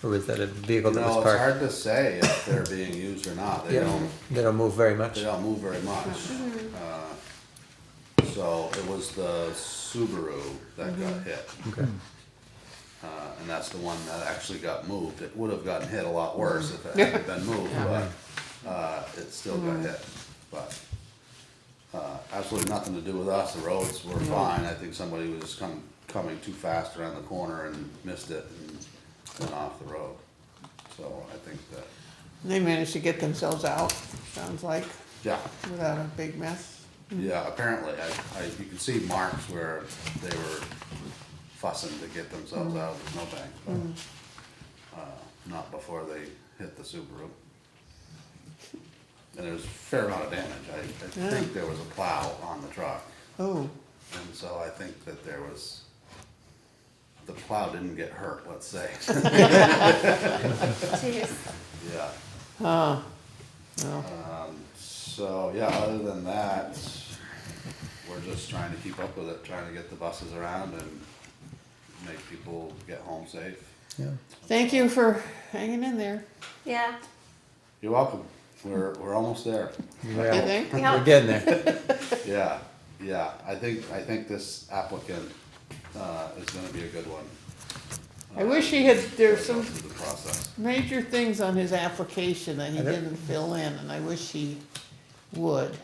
Or was that a vehicle that was No, it's parked? hard to say if they're being used or not. They Yeah, they don't move very much. They don't move very much. So it was the Subaru that got hit. Okay. And that's the one that actually got moved. It would have gotten hit a lot worse if it hadn't been moved, but, it still got hit. But, absolutely nothing to do with us. The roads were fine. I think somebody was coming too fast around the corner and missed it and went off the road. So I think that, They managed to get themselves out, sounds like, yeah, without a big mess. yeah, apparently, you can see marks where they were fussing to get themselves out of the snowbank, but, not before they hit the Subaru. And there was a fair amount of damage. I think there was a plow on the truck, Oh, and so I think that the plow didn't get hurt, let's say. Jeez. Yeah. oh, no. So, yeah, other than that, we're just trying to keep up with it, trying to get the buses around and make people get home safe. Yeah. Thank you for hanging in there. Yeah. You're welcome. We're almost there. You think? Yeah. We're getting there. Yeah. I think this applicant is gonna be a good one. I wish he had, there's Go some through the process. major things on his application that he I don't- didn't fill in, and I wish he would.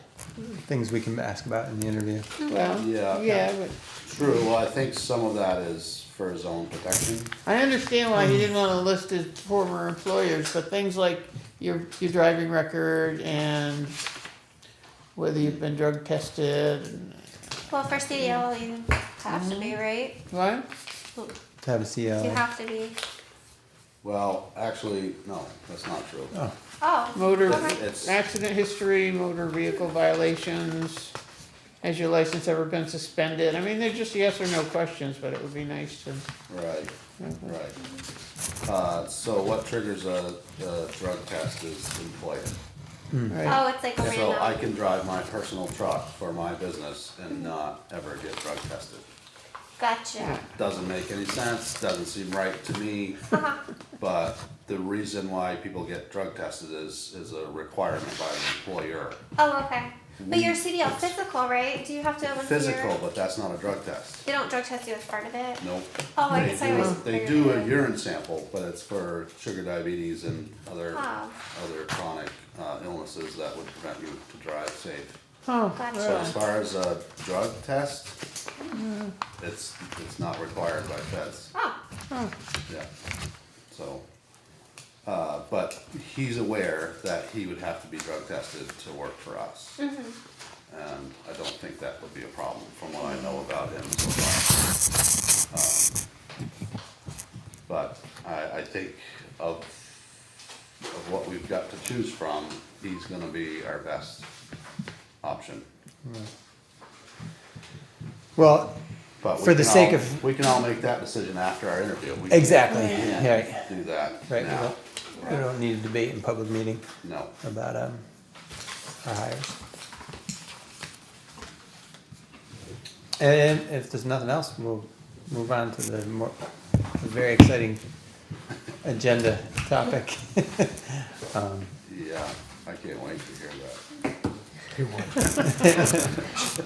Things we can ask about in the interview. Well, Yeah. yeah, but True, well, I think some of that is for his own protection. I understand why he didn't wanna list his former employers, but things like your driving record and whether you've been drug tested and, Well, for CDL, you have to be, right? what? To have a CL. You have to be. Well, actually, no, that's not true. Oh, Oh. Motor, Okay. It's, accident history, motor vehicle violations, has your license ever been suspended? I mean, they're just yes or no questions, but it would be nice to. right. So what triggers a drug test is employment. Right, Oh, it's like a So I random. can drive my personal truck for my business and not ever get drug tested. Gotcha. Doesn't make any sense, doesn't seem right to me, but the reason why people get drug tested is a requirement by the employer. Oh, okay. But your CDL physical, right? Do you have to go into Physical, your... but that's not a drug test. They don't drug test you as part of it? Nope. Oh, I They guess I do- always They figured do it a was. urine sample, but it's for sugar diabetes and other Oh. chronic illnesses that would prevent you to drive safe. Oh, Gotcha. So as far as a drug test, it's not required by feds, Oh, yeah. So, but he's aware that he would have to be drug tested to work for us. And I don't think that would be a problem from what I know about him so far. But I think of what we've got to choose from, he's gonna be our best option. Well, But For the sake of- we can all make that decision after our interview. We exactly, can't right, do that right, now. we don't need a debate in public meeting No. about, our hires. And if there's nothing else, we'll move on to the very exciting agenda topic. Yeah, I can't wait to hear that.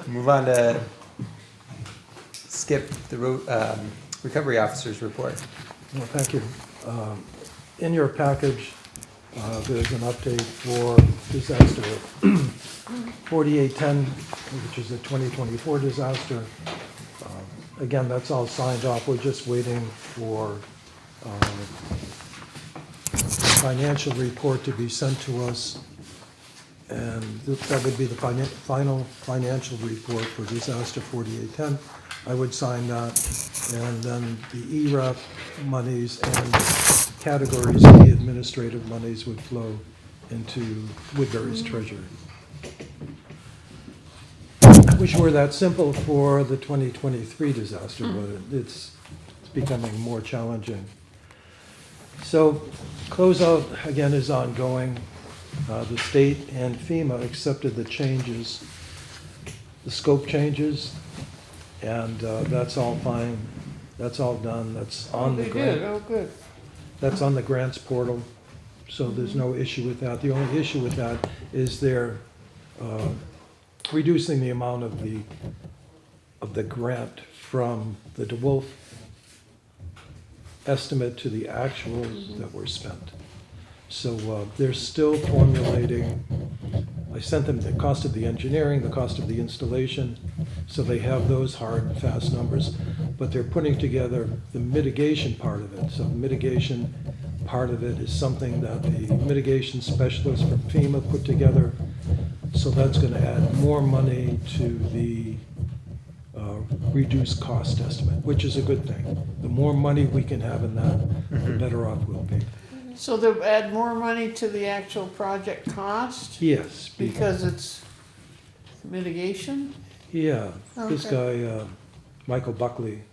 Move on to Skip, the recovery officer's report. Well, thank you. In your package, there's an update for disaster 4810, which is a 2024 disaster. Again, that's all signed off. We're just waiting for financial report to be sent to us. And that would be the final financial report for disaster 4810. I would sign that, and then the ERAP monies and categories of the administrative monies would flow into Woodbury's treasury. I wish it were that simple for the 2023 disaster, but it's becoming more challenging. So closeout, again, is ongoing. The state and FEMA accepted the changes, the scope changes, and that's all fine. That's all done. That's on the they grant. did, oh, good. That's on the grants portal, so there's no issue with that. The only issue with that is they're reducing the amount of the grant from the DeWolf estimate to the actuals that were spent. So they're still formulating. I sent them the cost of the engineering, the cost of the installation, so they have those hard and fast numbers. But they're putting together the mitigation part of it. So the mitigation part of it is something that the mitigation specialists from FEMA put together. So that's going to add more money to the reduced cost estimate, which is a good thing. The more money we can have in that, the better off we'll be. So they'll add more money to the actual project cost Yes. because it's mitigation? Yeah, this Okay. guy, Michael Buckley,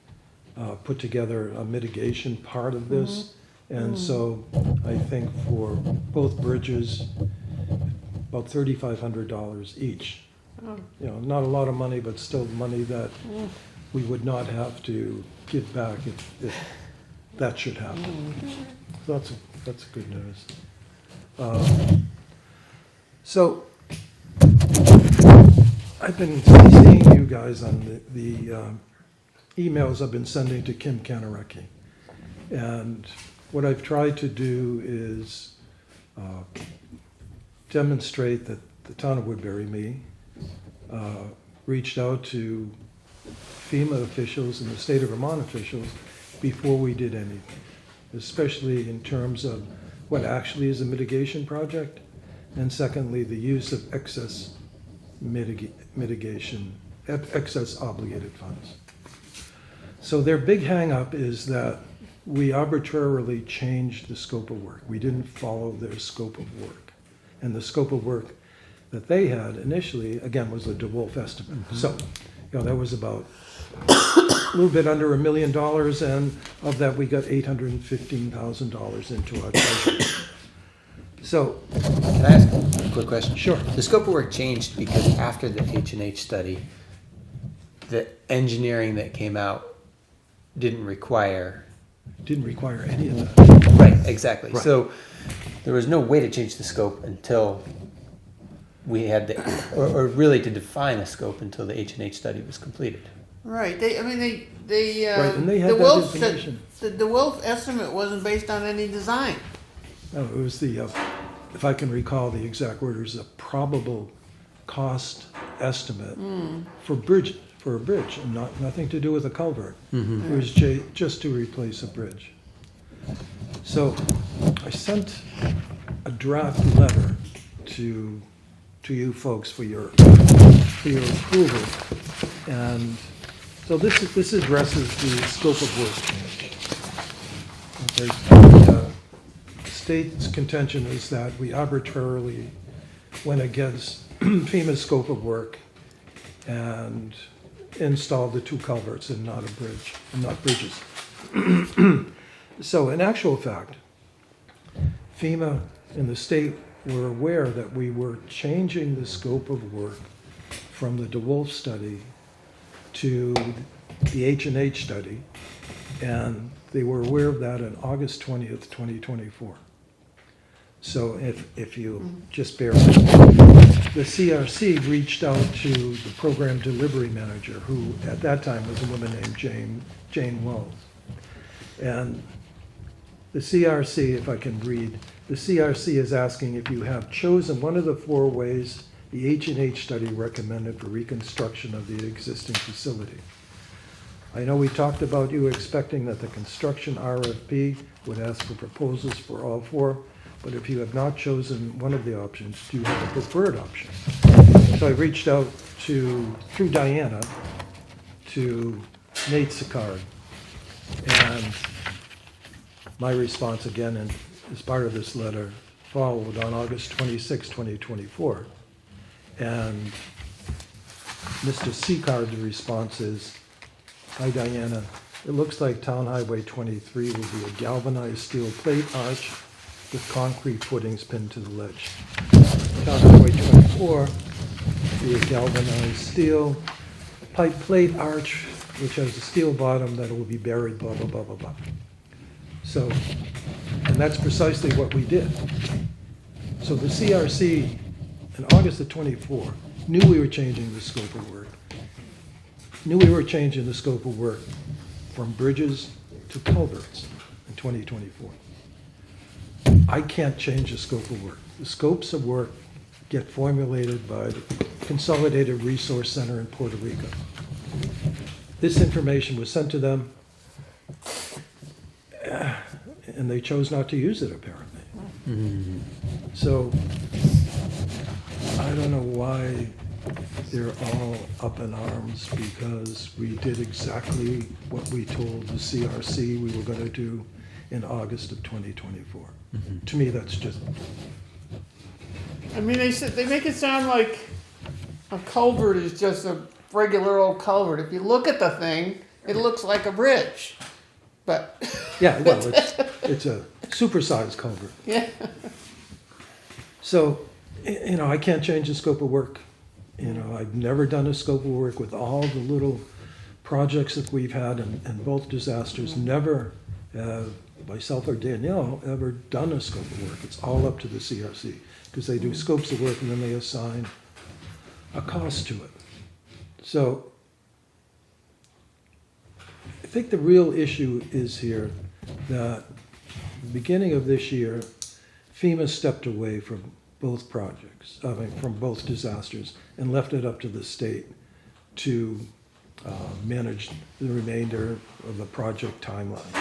put together a mitigation part of this. And so I think for both bridges, about $3,500 each. Oh. You know, not a lot of money, but still money that we would not have to give back if that should happen. So that's good news. So I've been seeing you guys on the emails I've been sending to Kim Kanareki. And what I've tried to do is demonstrate that the town of Woodbury, me, reached out to FEMA officials and the state of Vermont officials before we did anything, especially in terms of what actually is a mitigation project, and secondly, the use of excess mitigation, excess obligated funds. So their big hang-up is that we arbitrarily changed the scope of work. We didn't follow their scope of work. And the scope of work that they had initially, again, was a DeWolf estimate. So, you know, that was about a little bit under $1 million, and of that we got $815,000 into our treasury. So, Can I ask a quick question? Sure. The scope of work changed because after the H&H study, the engineering that came out didn't require. Didn't require any of that. Right, exactly. Right. So there was no way to change the scope until we had the, or really to define a scope until the H&H study was completed. Right, they Right, and they had the that Wilf, information. the Wilf estimate wasn't based on any design. No, it was the, if I can recall the exact word, it was a probable cost estimate for a bridge, and nothing to do with a culvert. It was just to replace a bridge. So I sent a draft letter to you folks for your approval, and so this addresses the scope of work change. Okay. The state's contention is that we arbitrarily went against FEMA's scope of work and installed the 2 culverts and not a bridge, and not bridges. So in actual fact, FEMA and the state were aware that we were changing the scope of work from the DeWolf study to the H&H study, and they were aware of that on August 20th, 2024. So if you just bear with me, the CRC reached out to the program delivery manager, who at that time was a woman named Jane Wells. And the CRC, if I can read, the CRC is asking if you have chosen one of the 4 ways the H&H study recommended for reconstruction of the existing facility. I know we talked about you expecting that the construction RFP would ask for proposals for all 4, but if you have not chosen one of the options, do you have a preferred option? So I reached out through Diana, to Nate Sicard, and my response again, and as part of this letter, followed on August 26, 2024. And Mr. Sicard's response is, "Hi Diana, it looks like Town Highway 23 will be a galvanized steel plate arch with concrete footings pinned to the ledge. Town Highway 24 will be a galvanized steel pipe plate arch which has a steel bottom that will be buried, blah, blah, blah, blah, blah." So, and that's precisely what we did. So the CRC in August of 24 knew we were changing the scope of work. Knew we were changing the scope of work from bridges to culverts in 2024. I can't change the scope of work. The scopes of work get formulated by the Consolidated Resource Center in Puerto Rico. This information was sent to them, and they chose not to use it, apparently. So I don't know why they're all up in arms, because we did exactly what we told the CRC we were going to do in August of 2024. To me, that's just... I mean, they make it sound like a culvert is just a regular old culvert. If you look at the thing, it looks like a bridge, but Yeah, well, it's a supersized culvert. yeah. So, I can't change the scope of work. I've never done a scope of work with all the little projects that we've had in both disasters. Never have myself or Danielle ever done a scope of work. It's all up to the CRC, because they do scopes of work and then they assign a cost to it. So I think the real issue is here that at the beginning of this year, FEMA stepped away from both projects, from both disasters, and left it up to the state to manage the remainder of the project timelines.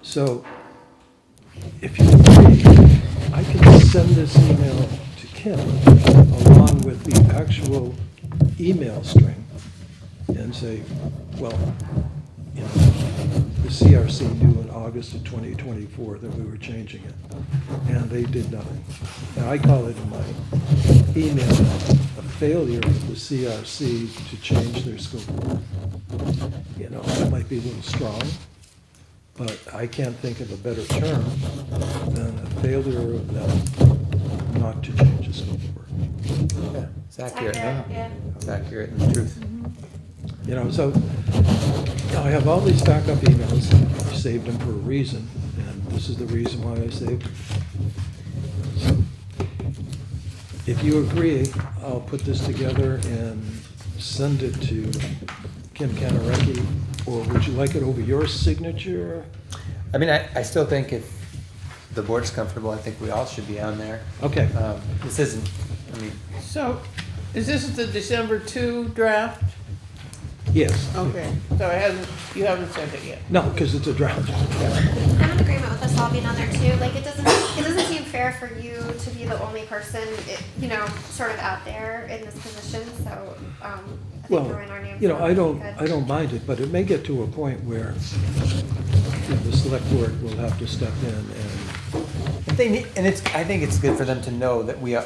So if you agree, I can send this email to Kim along with the actual email string and say, well, the CRC knew in August of 2024 that we were changing it, and they did nothing. Now, I call it in my email a failure of the CRC to change their scope of work. That might be a little strong, but I can't think of a better term than a failure of them not to change the scope of work. Yeah, it's accurate. Yeah. It's accurate and the truth. You know, so I have all these backup emails. I saved them for a reason, and this is the reason why I saved them. So, if you agree, I'll put this together and send it to Kim Kanareki, or would you like it over your signature? I mean, I still think if the board's comfortable, I think we all should be on there. Okay, This isn't, I mean, So, is this the December 2 draft? yes. Okay, so you haven't sent it yet? No, because it's a draft. I'm in agreement with us all being on there too. Like it doesn't seem fair for you to be the only person, you know, sort of out there in this position. So I think Well, throwing our names. you know, out I would don't, be good. I don't mind it, but it may get to a point where, you know, the select board will have to step in and, if they need, and I think it's good for them to know that we're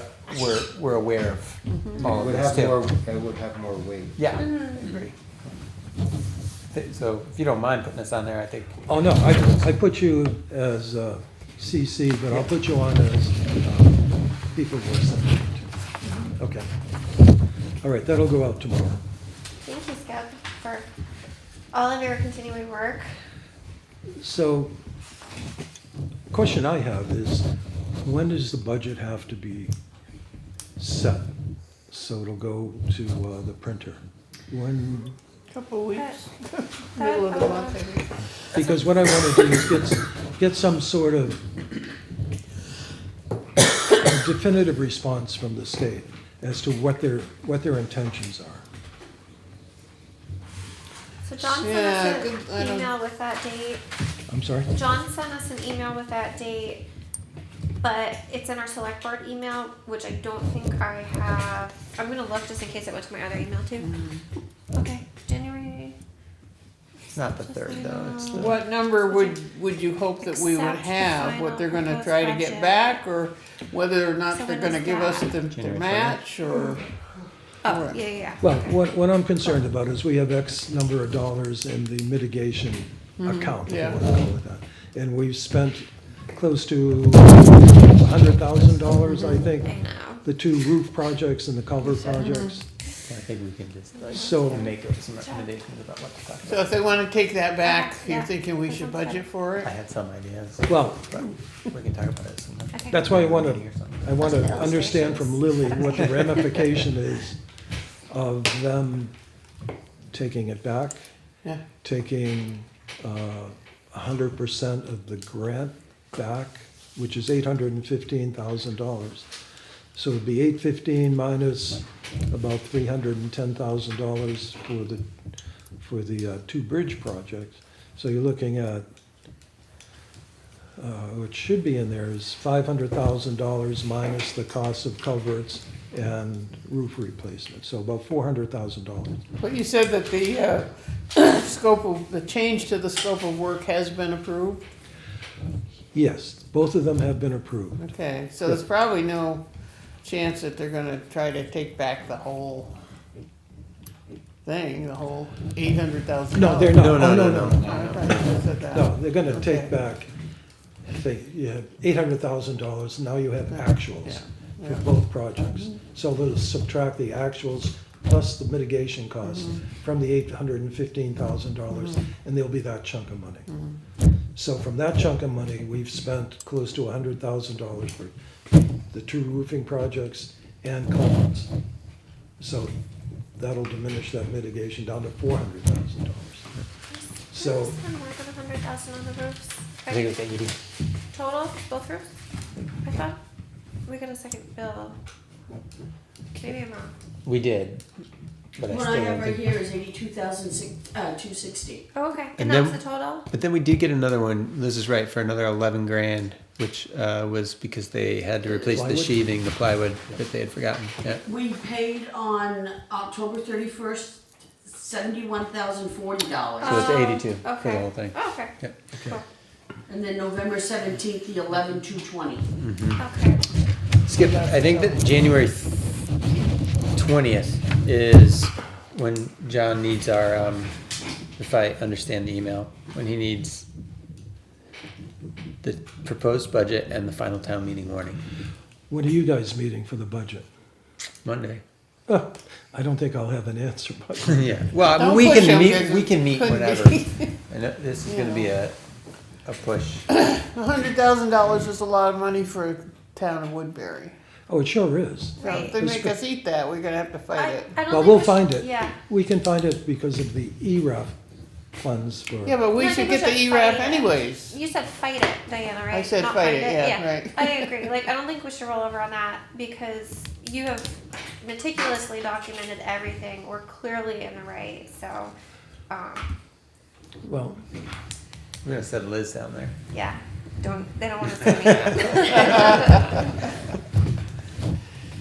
aware of all It of would this have too. more, it would have more weight. Yeah, I agree. So if you don't mind putting us on there, I think. oh, no, I put you as CC, but I'll put you on as people who are sent it to. Okay. All right, that'll go out tomorrow. Thank you, Skip, for all of your continuing work. So, question I have is, when does the budget have to be set? So it'll go to the printer? When, Couple weeks, That- middle of the month, I think. because what I want to do is get some sort of definitive response from the state as to what their intentions are. So John Yeah, sent us good, I an don't- email with that date. I'm sorry? John sent us an email with that date, but it's in our select board email, which I don't think I have. I'm gonna look just in case it went to my other email too. Okay, January. It's not the third though, it's the. What number would you hope that we would Accept the have? What they're gonna final try to proposed get budget. back, or whether or not So they're when gonna is give us that? the January match, or? Oh, Right. yeah. Well, what I'm concerned about is we have X number of dollars in the mitigation account, if you yeah. want to call it that. And we've spent close to $100,000, I think, I know. the two roof projects and the culvert projects. I think we can just like So- make some recommendations about what to talk So about. if they wanna take that back, you're Yeah. thinking we That should sounds budget for it? I had some ideas, Well, but we can talk about it sometime. Okay. that's why I want Meeting or something. to understand from Lily what the ramification is of them taking it back, Yeah. taking 100% of the grant back, which is $815,000. So it'd be 815 minus about $310,000 for the two bridge projects. So you're looking at, what should be in there is $500,000 minus the cost of culverts and roof replacement, so about $400,000. But you said that the the change to the scope of work has been approved? Yes, both of them have been approved. Okay, so there's probably no chance that they're gonna try to take back the whole thing, the whole $800,000? No, they're not. No, no, Oh, no, no. I thought you said that. No, they're gonna take Okay. back, say, you have $800,000, now you have actuals Yeah, for yeah. both projects. So they'll subtract the actuals plus the mitigation costs from the $815,000, and there'll be that chunk of money. So from that chunk of money, we've spent close to $100,000 for the two roofing projects and culverts. So that'll diminish that mitigation down to $400,000. So, Didn't we spend more than 100,000 on the roofs? I think it was 80. Total, both roofs? I thought we got a second bill. Maybe I'm wrong. We did, but I What still I don't have right think. here is 260. Oh, okay. And And that was then- the total? But then we did get another one, Liz is right, for another 11 grand, which was because they had to replace the Plywood? sheathing, the plywood that they had forgotten, yeah. We paid on October 31st, $71,040. So it's Oh, 82 for the okay. whole thing. Oh, okay. Yep. Cool. And then November 17th, the 11,220. Okay. Skip, I think that January 20th is when John needs our, if I understand the email, when he needs the proposed budget and the final town meeting warning, when are you guys meeting for the budget? Monday. I don't think I'll have an answer, but Yeah, well, I mean, Don't we push can him, meet, 'cause we it can meet could whenever. be. And this is gonna be a push. $100,000 is a lot of money for a town of Woodbury. oh, it sure is. So if they make us eat that, we're gonna have to fight it. I don't Well, think we'll we should- find it. Yeah. We can find it because of the ERAF funds for. Yeah, but we No, I should think get we the should ERAF fight it. anyways. You said fight it, Diana, right? I said Not fight it, yeah, right. I agree. Like, I don't think we should roll over on that because you have meticulously documented everything. We're clearly in the right, so, Well, We're gonna set Liz down there. yeah. They don't want to see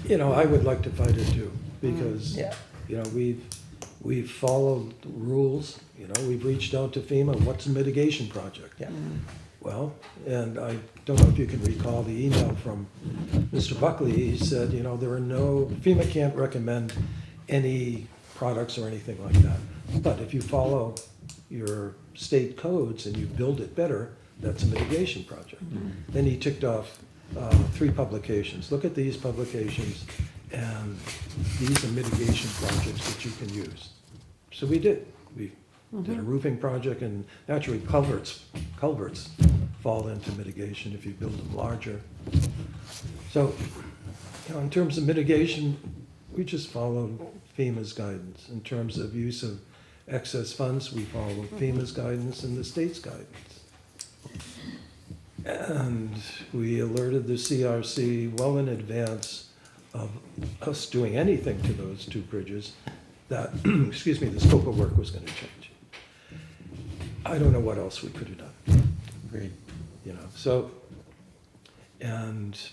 me. you know, I would like to fight it too, because, Yeah. you know, we've followed the rules, you know, we've reached out to FEMA, what's a mitigation project? Yeah. Well, and I don't know if you can recall the email from Mr. Buckley, he said, you know, FEMA can't recommend any products or anything like that. But if you follow your state codes and you build it better, that's a mitigation project. Then he ticked off 3 publications. Look at these publications, and these are mitigation projects that you can use. So we did. We did a roofing project, and naturally culverts fall into mitigation if you build them larger. So, you know, in terms of mitigation, we just followed FEMA's guidance. In terms of use of excess funds, we followed FEMA's guidance and the state's guidance. And we alerted the CRC well in advance of us doing anything to those 2 bridges that, excuse me, the scope of work was gonna change. I don't know what else we could have done, Agreed. you know, so it's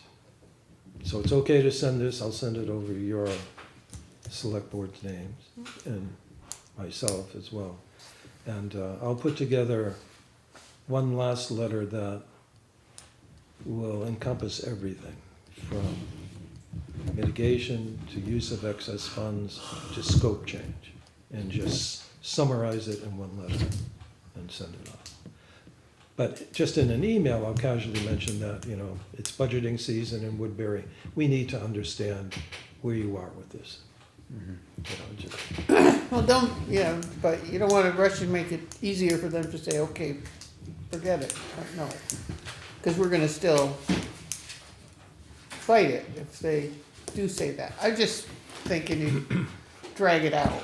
okay to send this, I'll send it over your select board's names and myself as well. And I'll put together one last letter that will encompass everything from mitigation to use of excess funds to scope change, and just summarize it in one letter and send it off. But just in an email, I'll casually mention that, you know, it's budgeting season in Woodbury. We need to understand where you are with this. You know, just, Well, but you don't wanna rush and make it easier for them to say, okay, forget it. No, because we're gonna still fight it if they do say that. I'm just thinking you drag it out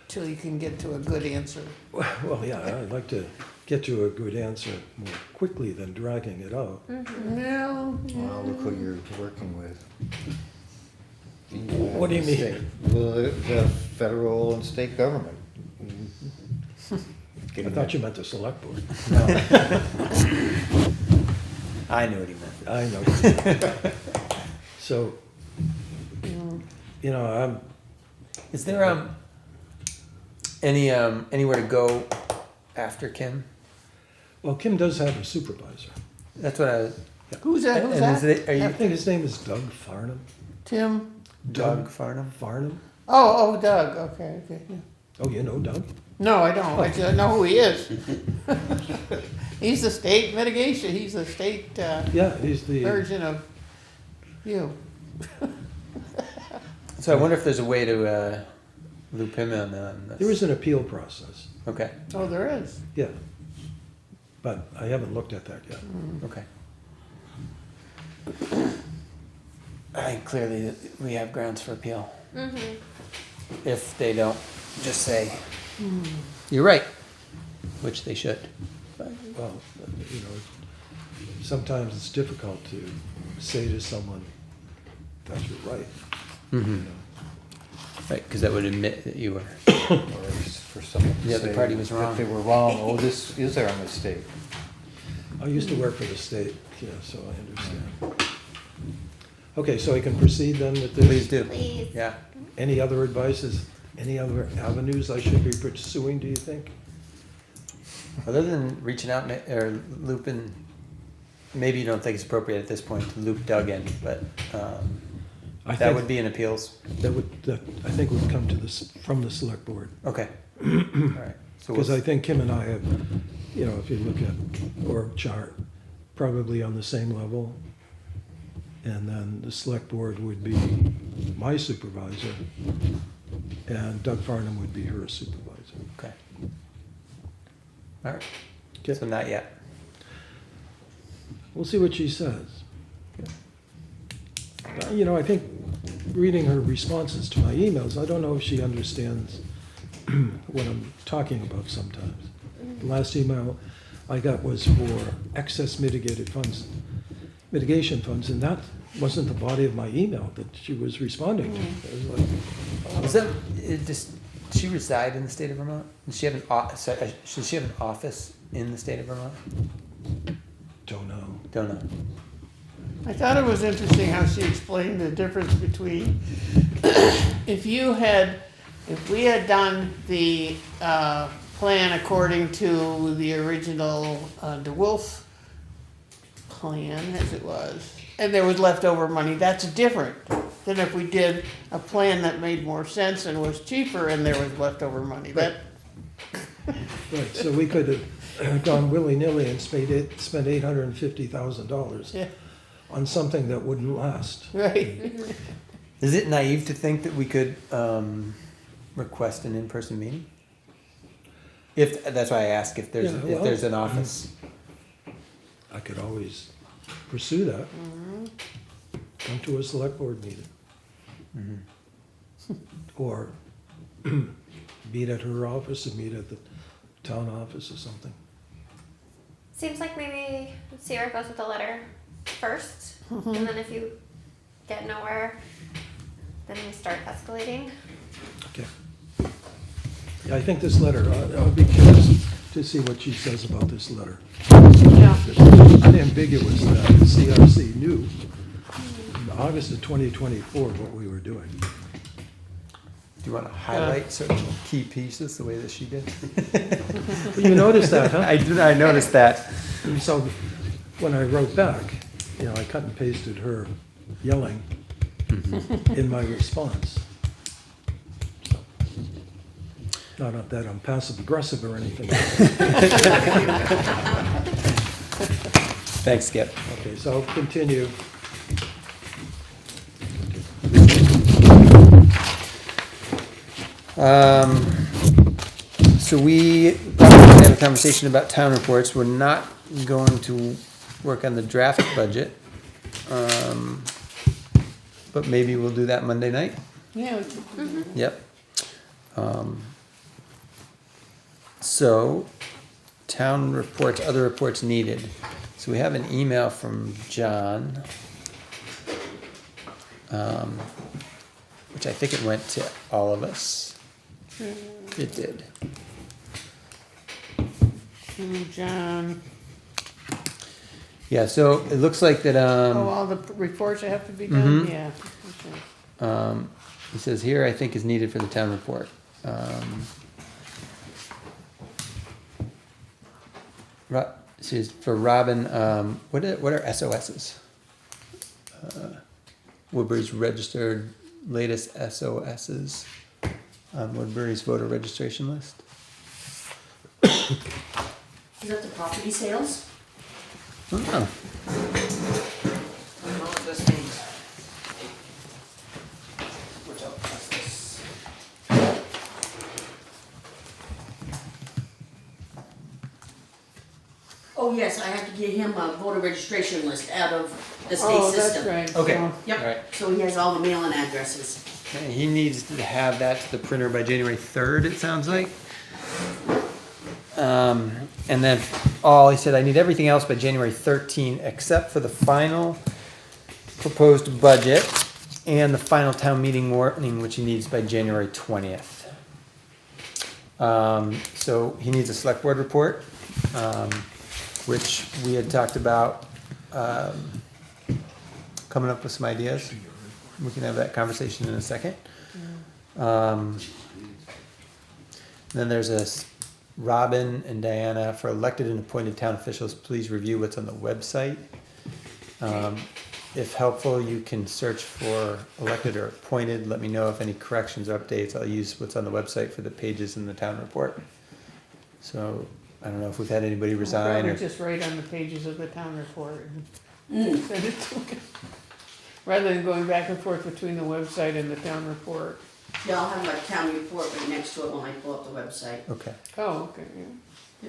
till you can get to a good answer. well, yeah, I'd like to get to a good answer more quickly than dragging it out. No. Well, look who you're working with. What do you mean? Well, the federal and state government. I thought you meant the select board. I knew what he meant. I know. So, you know, Is there anywhere to go after Kim? well, Kim does have a supervisor. That's what I was. Who's that? Who's And that? is it, are I you think his name is Doug Farnham. Tim? Doug Farnham? Farnham? Oh, Doug, okay, yeah. Oh, you know Doug? No, I don't, I just know who he is. He's the state mitigation, he's the state, Yeah, he's the, version of you. So I wonder if there's a way to loop him in on this. there is an appeal process, Okay, Oh, there is. yeah. But I haven't looked at that yet. okay. I think clearly that we have grounds for appeal. If they don't just say, you're right, which they should. But, Well, you know, sometimes it's difficult to say to someone that you're right. You know. Right, because that would admit that you were. Or for someone to The other say party was wrong. that they were wrong, oh, this is our mistake. I used to work for the state, yeah, so I understand. Okay, so I can proceed then with this? Please do. Please. Yeah. Any other advices, any other avenues I should be pursuing, do you think? Other than reaching out or looping, maybe you don't think it's appropriate at this point to loop Doug in, but I that think would be an appeals. that I think would come to this, from the select board. Okay. All right. So Because we'll, I think Kim and I have, you know, if you look at org chart, probably on the same level. And then the select board would be my supervisor, and Doug Farnham would be her supervisor. Okay. All right. Okay. So not yet. We'll see what she says. You know, I think reading her responses to my emails, I don't know if she understands what I'm talking about sometimes. The last email I got was for excess mitigation funds, and that wasn't the body of my email that she was responding to. It was like, Is that, does she reside in the state of Vermont? Does she have does she have an office in the state of Vermont? don't know. Don't know. I thought it was interesting how she explained the difference between if we had done the plan according to the original DeWolf plan as it was, and there was leftover money, that's different than if we did a plan that made more sense and was cheaper and there was leftover money. That Right, so we could have gone willy-nilly and spent $850,000 yeah, on something that wouldn't last. right. Is it naive to think that we could request an in-person meeting? If that's why I ask if there's Yeah, if well, there's an office. I could always pursue that. Come to a select board meeting. Or meet at her office and meet at the town office or something. Seems like maybe see where it goes with the letter first, and then if you get nowhere, then we start escalating. Okay. Yeah, I think this letter, I'll be curious to see what she says about this letter. Yeah. It's unambiguous that the CRC knew in August of 2024 what we were doing. Do you want to highlight certain key pieces the way that she did? You noticed that, huh? I did. I noticed that. And so when I wrote back, you know, I cut and pasted her yelling in my response. So, not that I'm passive aggressive or anything. Thanks, Skip. Okay, so I'll continue. So we probably had a conversation about town reports. We're not going to work on the draft budget. But maybe we'll do that Monday night. Yeah. Yep. So, town reports, other reports needed. So we have an email from John, which I think it went to all of us. It did. John, Yeah, so it looks like that, all the reports that have to be done, yeah. Okay. he says here, I think is needed for the town report. Says for Robin, what are SOSs? Woodbury's registered latest SOSs on Woodbury's voter registration list. Is that the property sales? Oh, I don't know what this means. Which I'll pass this. Oh, yes, I have to get him a voter registration list out of the state Oh, system. that's right. Okay. So- Yep, All right. so he has all the mailing addresses. Okay, he needs to have that to the printer by January 3rd, it sounds like. And then he said, I need everything else by January 13 except for the final proposed budget and the final town meeting warning, which he needs by January 20th. So he needs a select board report, which we had talked about, coming up with some ideas. We can have that conversation in a second. Then there's Robin and Diana, for elected and appointed town officials, please review what's on the website. If helpful, you can search for elected or appointed. Let me know if any corrections or updates. I'll use what's on the website for the pages in the town report. So I don't know if we've had anybody resign Probably or. just write on the pages of the town report and send it to him. rather than going back and forth between the website and the town report. Yeah, I'll have my town report right next to it when I pull up the website. Okay. Oh, okay, yeah.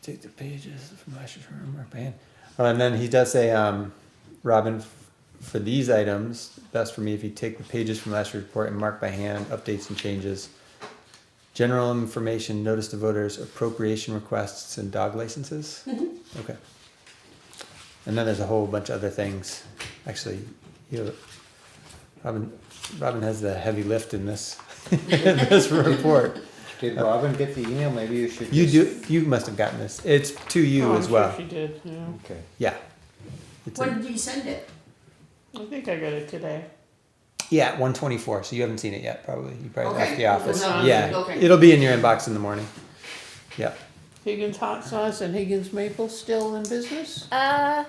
Take the pages from last year's mark by hand. And then he does say, Robin, for these items, best for me if you take the pages from last year's report and mark by hand, updates and changes. General information, notice to voters, appropriation requests, and dog licenses. Okay. And then there's a whole bunch of other things. Actually, Robin has the heavy lift in this in this report. Did Robin get the email? Maybe you should. You must have gotten this. It's to you Oh, I'm as sure well. she did, yeah. Okay. Yeah. It's When did he send it? I think I got it today. yeah, 124. So you haven't seen it yet, probably. You probably Okay. left the office. No, Yeah. okay. It'll be in your inbox in the morning. Yeah. Higgins hot sauce and Higgins maple still in business? Yeah.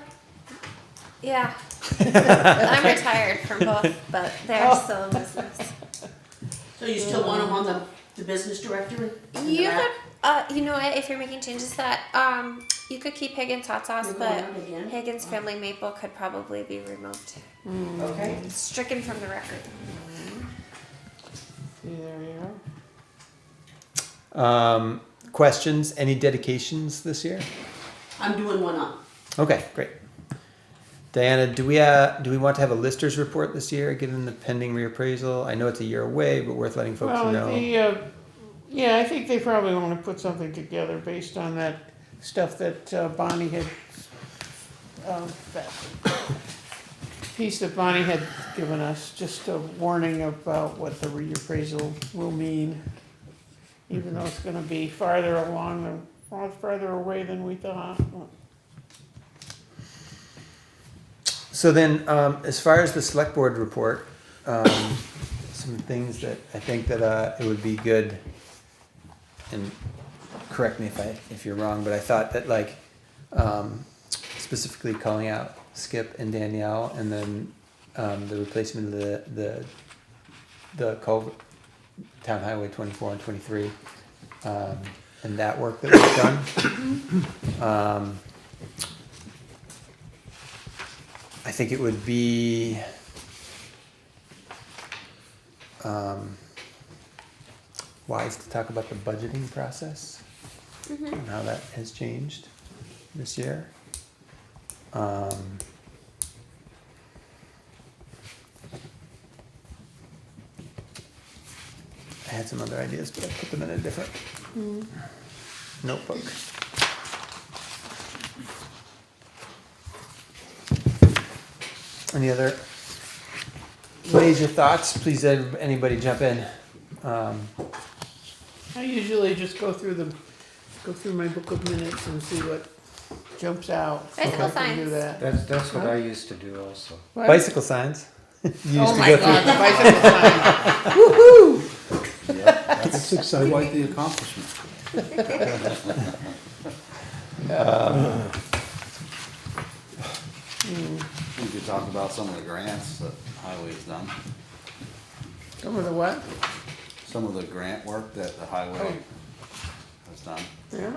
I'm retired from both, but they're Oh. still in business. So you still want him on the business directory? In the You back? could, you know what, if you're making changes to that, you could keep Higgins hot sauce, You're but going out again? Higgins family maple could probably be removed. Okay. Stricken from the record. See, there you are. Questions? Any dedications this year? I'm doing one up. Okay, great. Diana, do we want to have a listers report this year, given the pending reappraisal? I know it's a year away, but worth letting folks Well, know. yeah, I think they probably wanna put something together based on that stuff that Bonnie had, that piece that Bonnie had given us, just a warning about what the reappraisal will mean. Even though it's gonna be farther farther away than we thought. So then, as far as the select board report, some things that I think that it would be good, and correct me if you're wrong, but I thought that like specifically calling out Skip and Danielle, and then the replacement of the culvert, Town Highway 24 and 23, and that work that was done. I think it would be wise to talk about the budgeting process and how that has changed this year. I had some other ideas, but I put them in a different notebook. Any other ways or thoughts? Please, anybody jump in. I usually just go through my book of minutes and see what jumps out. So Bicycle I can do signs. that. That's what I used to do also. What? Bicycle signs. You used Oh to my go God, through. the bicycle sign. Woohoo! That's exciting. Quite the accomplishment. We could talk about some of the grants that highway's done, Some of the what? some of the grant work that the highway has done. Yeah.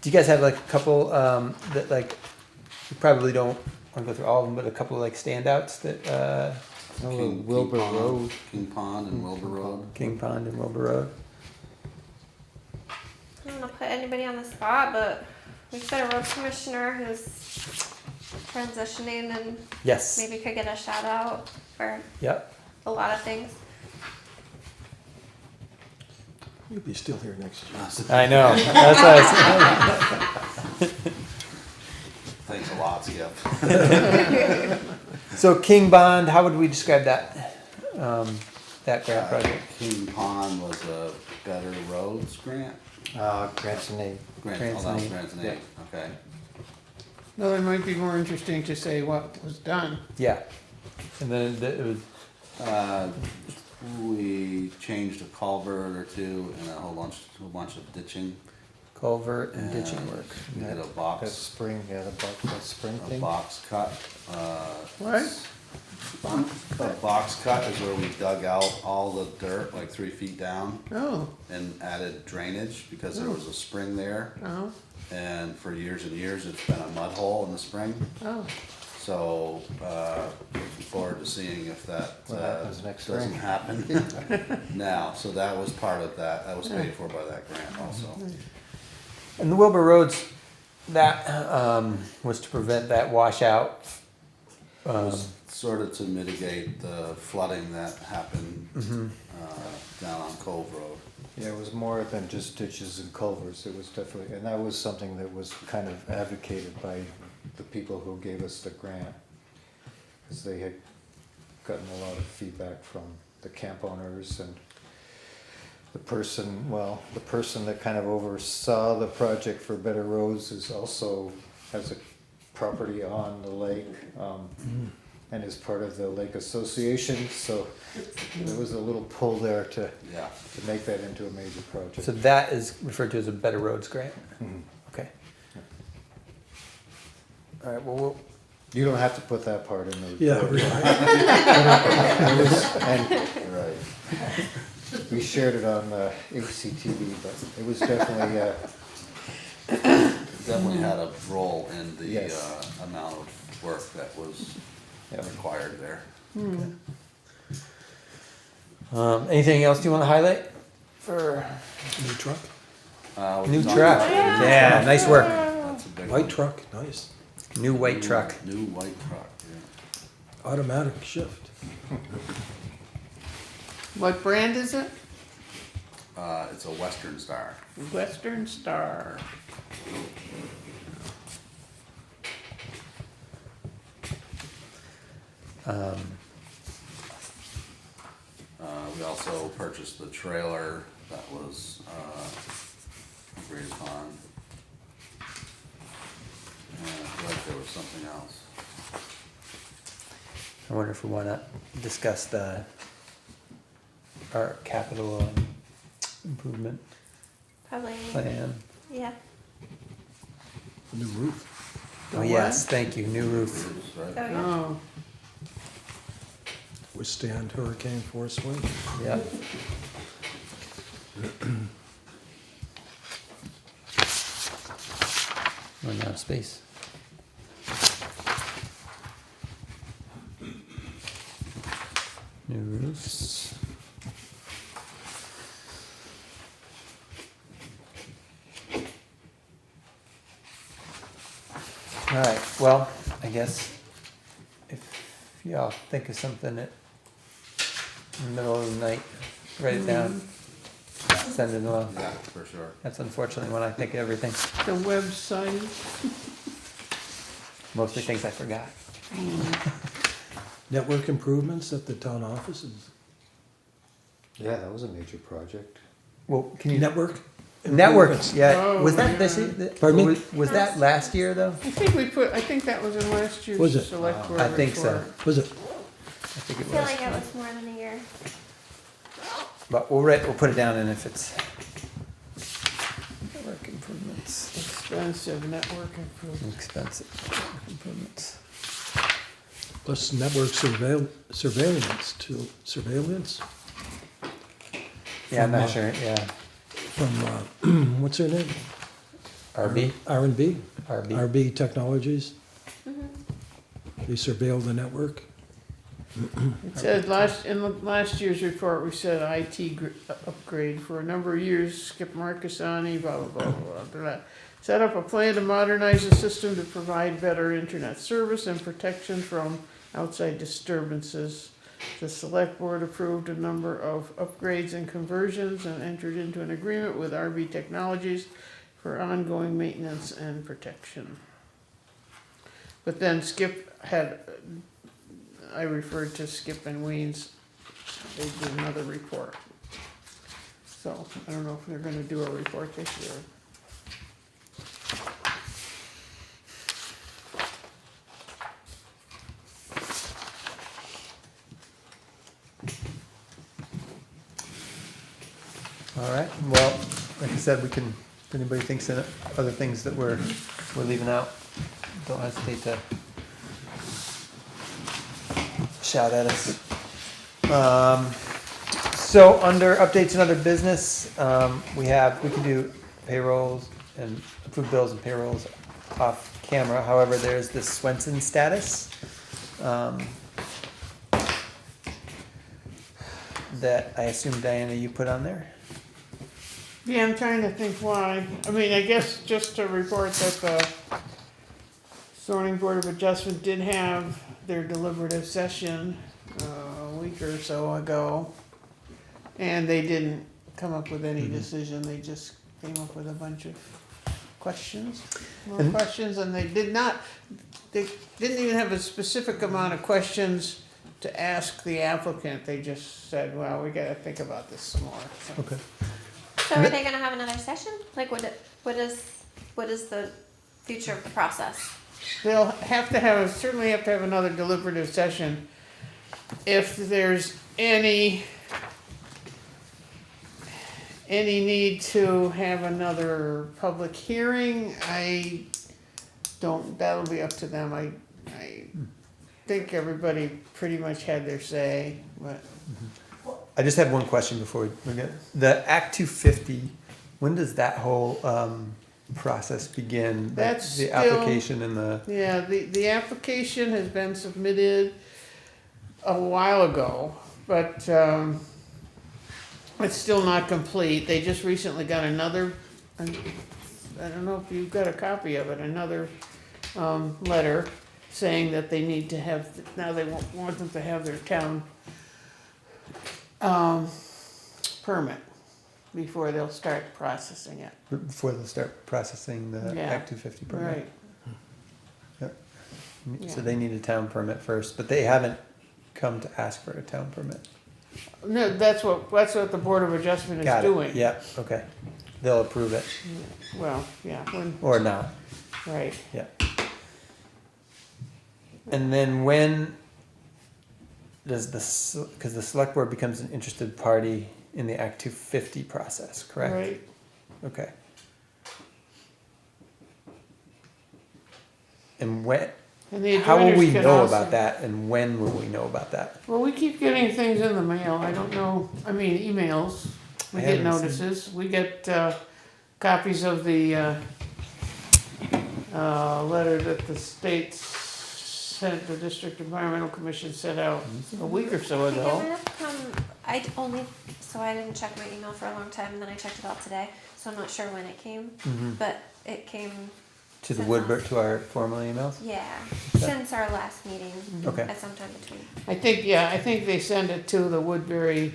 Do you guys have like a couple that like you probably don't want to go through all of them, but a couple like standouts that Wilbur Pond- Road. King Pond and Wilbur Road. King Pond and Wilbur Road? I don't want to put anybody on the spot, but we've got a road commissioner who's transitioning and Yes. maybe could get a shout out for Yep. a lot of things. You'll be still here next year. I know. That's what I was. Thanks a lot, Skip. So King Bond, how would we describe that? That grant project. King Pond was a Better Roads grant. Grants and aid. Grant, Grants oh, that was and aid. grants and aid, okay. No, it might be more interesting to say what was done. Yeah. And then it was. We changed a culvert or two and a whole bunch of ditching. Culvert and ditching work. We did a That box, spring, that spring a thing. box cut. What? A box cut is where we dug out all the dirt, like 3 feet down, Oh, and added drainage because there was a spring there. oh, And for years and years, it's been a mud hole in the spring. oh. So, looking forward to seeing if that, What happens next doesn't spring. happen now. So that was part of that, that was paid for by that grant also. And the Wilbur Roads, that was to prevent that washout. It was sort of to mitigate the flooding that happened, down on Cove Road. Yeah, it was more than just ditches and culverts, it was definitely, and that was something that was kind of advocated by the people who gave us the grant. Because they had gotten a lot of feedback from the camp owners and the person that kind of oversaw the project for Better Roads is also has a property on the lake, and is part of the lake association, so there was a little pull there to Yeah. make that into a major project. So that is referred to as a Better Roads grant? Mhm. Okay. All right, well, You don't have to put that part in the Yeah, report. right. And Right. we shared it on HCTV, but it was definitely, Definitely had a role in the, Yes. amount of work that was yeah. required there. anything else you want to highlight for New truck, We new talked truck? about- Yeah, nice work. That's a big white one. truck, nice, New white truck. New white truck, yeah. automatic shift. What brand is it? It's a Western Star. Western Star. We also purchased the trailer that was, agreed upon. And I feel like there was something else. I wonder if we want to discuss our capital improvement Probably. plan. Yeah. New roof, Oh, yes, thank you, new roof. Right? Oh, yeah. Oh, withstand hurricane force wind. Yep. Running out of space. New roofs. All right, well, I guess if y'all think of something in the middle of the night, write it down, send it along. Yeah, for sure. That's unfortunately when I think of everything. the website. Mostly things I forgot. Network improvements at the town offices. Yeah, that was a major project. Well, can you Network? network? improvements. Yeah, Oh, was that yeah. this year? Pardon me? Was that last year though? I think that was in last year's Was it? select board I think so. report. Was it? I think I it feel was. like it was more than a year. But we'll put it down, and if it's network improvements, Expensive network improvement. expensive network improvements. Plus network surveillance Yeah, I'm From, not sure. Yeah, from, what's her name? RB. R&B? RB. RB Technologies. They surveil the network. It said in the last year's report, we said IT upgrade for a number of years. Skip Marcassani, blah, blah, blah, blah, blah. Set up a plan to modernize the system to provide better internet service and protection from outside disturbances. The select board approved a number of upgrades and conversions and entered into an agreement with RB Technologies for ongoing maintenance and protection. But then Skip had, I referred to Skip and Weens, they did another report. So, I don't know if they're gonna do a report this year. All right. Well, like I said, we can. If anybody thinks of other things that we're leaving out, don't hesitate to shout at us. So under updates and other business, we can do payrolls and approve bills and payrolls off camera. However, there's this Swenson status that I assume, Diana, you put on there. Yeah, I'm trying to think why. I mean, I guess just to report that the zoning board of adjustment did have their deliberative session a week or so ago. And they didn't come up with any decision, they just came up with a bunch of questions, more And- questions, and they didn't even have a specific amount of questions to ask the applicant, they just said, well, we gotta think about this some more. So- Okay. So are they gonna have another session? Like, what is the future process? They'll certainly have to have another deliberative session. If there's any need to have another public hearing, that'll be up to them. I think everybody pretty much had their say, but I just have one question before we get the Act 250. When does that whole process begin? Like That's the still- application and the. yeah, the application has been submitted a while ago, but, it's still not complete. They just recently got another, I don't know if you've got a copy of it, another, letter saying that they need to have, now they want them to have their town, permit before they'll start processing it. Before they start processing the Yeah. Act 250 permit. Right. So Yeah. they need a town permit first, but they haven't come to ask for a town permit. No, that's what the Board of Adjustment is Got doing. it. Yep. Okay. They'll approve it Well, yeah, or not. right. Yeah. And then when does because the select board becomes an interested party in the Act 250 process, correct? Right. Okay. And when? And the How will we adjoiners can know also- about that, and when will we know about that? Well, we keep getting things in the mail, I don't know, I mean, emails, we I get haven't seen- notices, we get, copies of the, letter that the state sent, the District Environmental Commission sent out a week or so I think it ago. might have come. I didn't check my email for a long time, and then I checked it out today, so I'm not sure when it came, but it came. To the Sent Woodbury, off. to our formal emails? Yeah, since our last meeting. Okay. At some time between. I think they send it to the Woodbury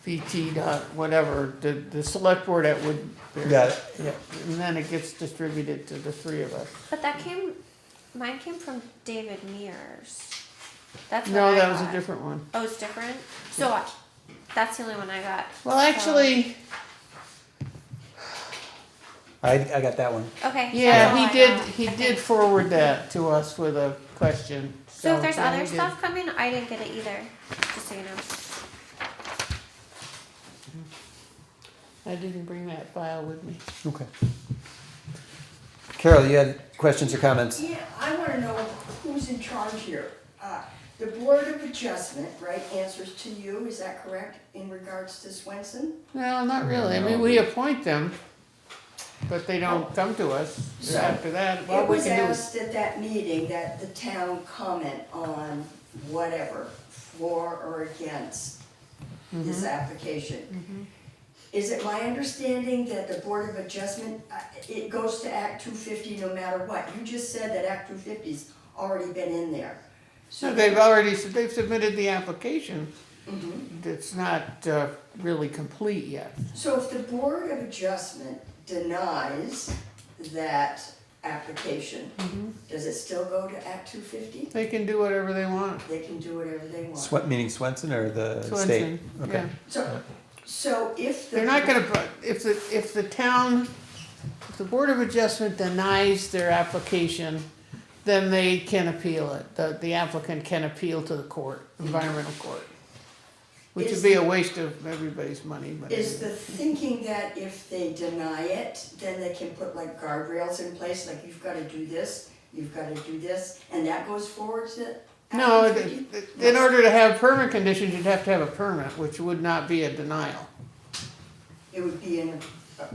VT dot whatever, the select board at Woodbury. Got it. Yeah. And then it gets distributed to the three of us. But mine came from David Mears. That's what No, I that was a got. different one. Oh, it's different? So that's the only one I got. Well, actually, I got that one. Okay. yeah, that's all I got, he I did think. forward that to us with a question. So if there's yeah, other he did. stuff coming, I didn't get it either, just so you know. I didn't bring that file with me. Okay. Carol, you had questions or comments? Yeah, I wanna know who's in charge here. The Board of Adjustment, right, answers to you, is that correct, in regards to Swenson? Well, not really. I mean, we appoint them, but they don't come to us So, after that. All It we was can do is, asked at that meeting that the town comment on whatever, for or against this application. Is it my understanding that the Board of Adjustment, it goes to Act 250 no matter what? You just said that Act 250's already been in there. so they've submitted the application. Mhm. It's not really complete yet. So if the Board of Adjustment denies that application, does it still go to Act 250? They can do whatever they want. They can do whatever they want. Meaning Swenson or the state? Swenson, Okay. yeah. So if the. They're not gonna, if the Board of Adjustment denies their application, then they can appeal it. The applicant can appeal to the court, environmental court. Which would be a waste of everybody's money, but. Is the thinking that if they deny it, then they can put like guardrails in place, like you've gotta do this, you've gotta do this, and that goes forward to Act No, 250? in order to have permit conditions, you'd have to have a permit, which would not be a denial. It would be a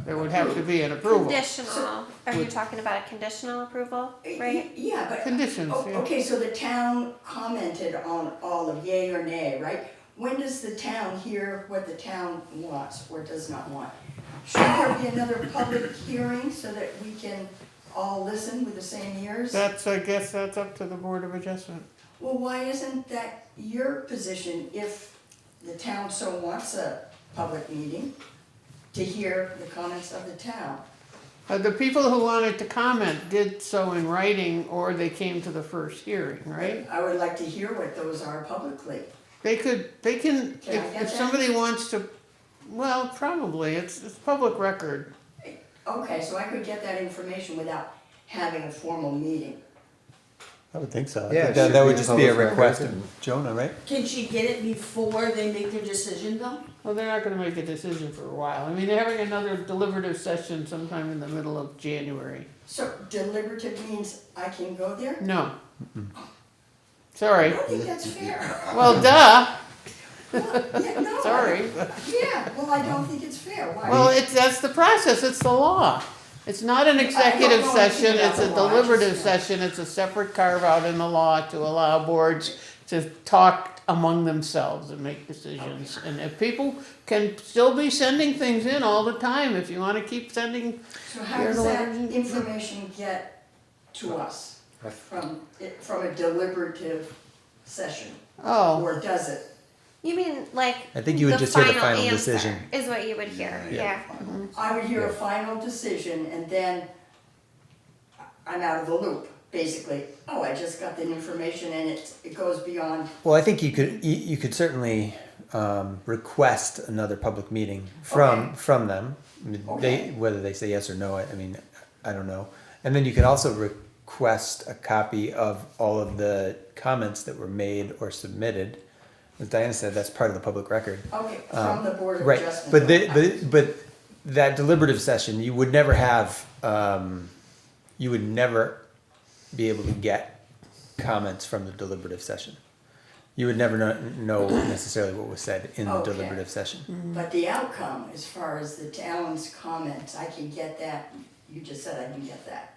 There would have to be an approval. Conditional, are you talking about a conditional approval, right? Yeah, but. Conditions, yeah. Okay, so the town commented on all of yay or nay, right? When does the town hear what the town wants or does not want? Should there be another public hearing so that we can all listen with the same ears? I guess that's up to the Board of Adjustment. Well, why isn't that your position if the town so wants a public meeting to hear the comments of the town? The people who wanted to comment did so in writing, or they came to the first hearing, right? I would like to hear what those are publicly. They can, Can I get if that? somebody wants to, well, probably, it's public record. Okay, so I could get that information without having a formal meeting. I would think so. I Yeah, think it that, should that be would just be a public request record. of Jonah, right? Can she get it before they make their decision though? Well, they're not gonna make a decision for a while. I mean, they're having another deliberative session sometime in the middle of January. So deliberative means I can go there? No. I Sorry. don't think that's fair. Well, duh, Yeah, no. sorry. Yeah, well, I don't think it's fair. Why? Well, that's the process, it's the law. It's not an executive know anything session, about it's a the law, I deliberative just- session, it's a separate carve out in the law to allow boards to talk among themselves and make decisions. And if people can still be sending things in all the time, if you wanna keep sending, So how You're does that deliberative? information get to us from a deliberative session? oh, Or does it? You mean like I think you would the just hear the final final answer decision. is what you would hear, yeah. I would hear a final decision and then I'm out of the loop, basically. Oh, I just got the information and it goes beyond. Well, I think you could certainly request another public meeting from them. I mean, Okay. whether they say yes or no, I mean, I don't know. And then you could also request a copy of all of the comments that were made or submitted. As Diana said, that's part of the public record. Okay, from the Board of Right, Adjustment. but that deliberative session, you would never have, you would never be able to get comments from the deliberative session. You would never know necessarily what was said in the Okay. deliberative session. But the outcome, as far as the town's comments, I can get that. You just said I can get that.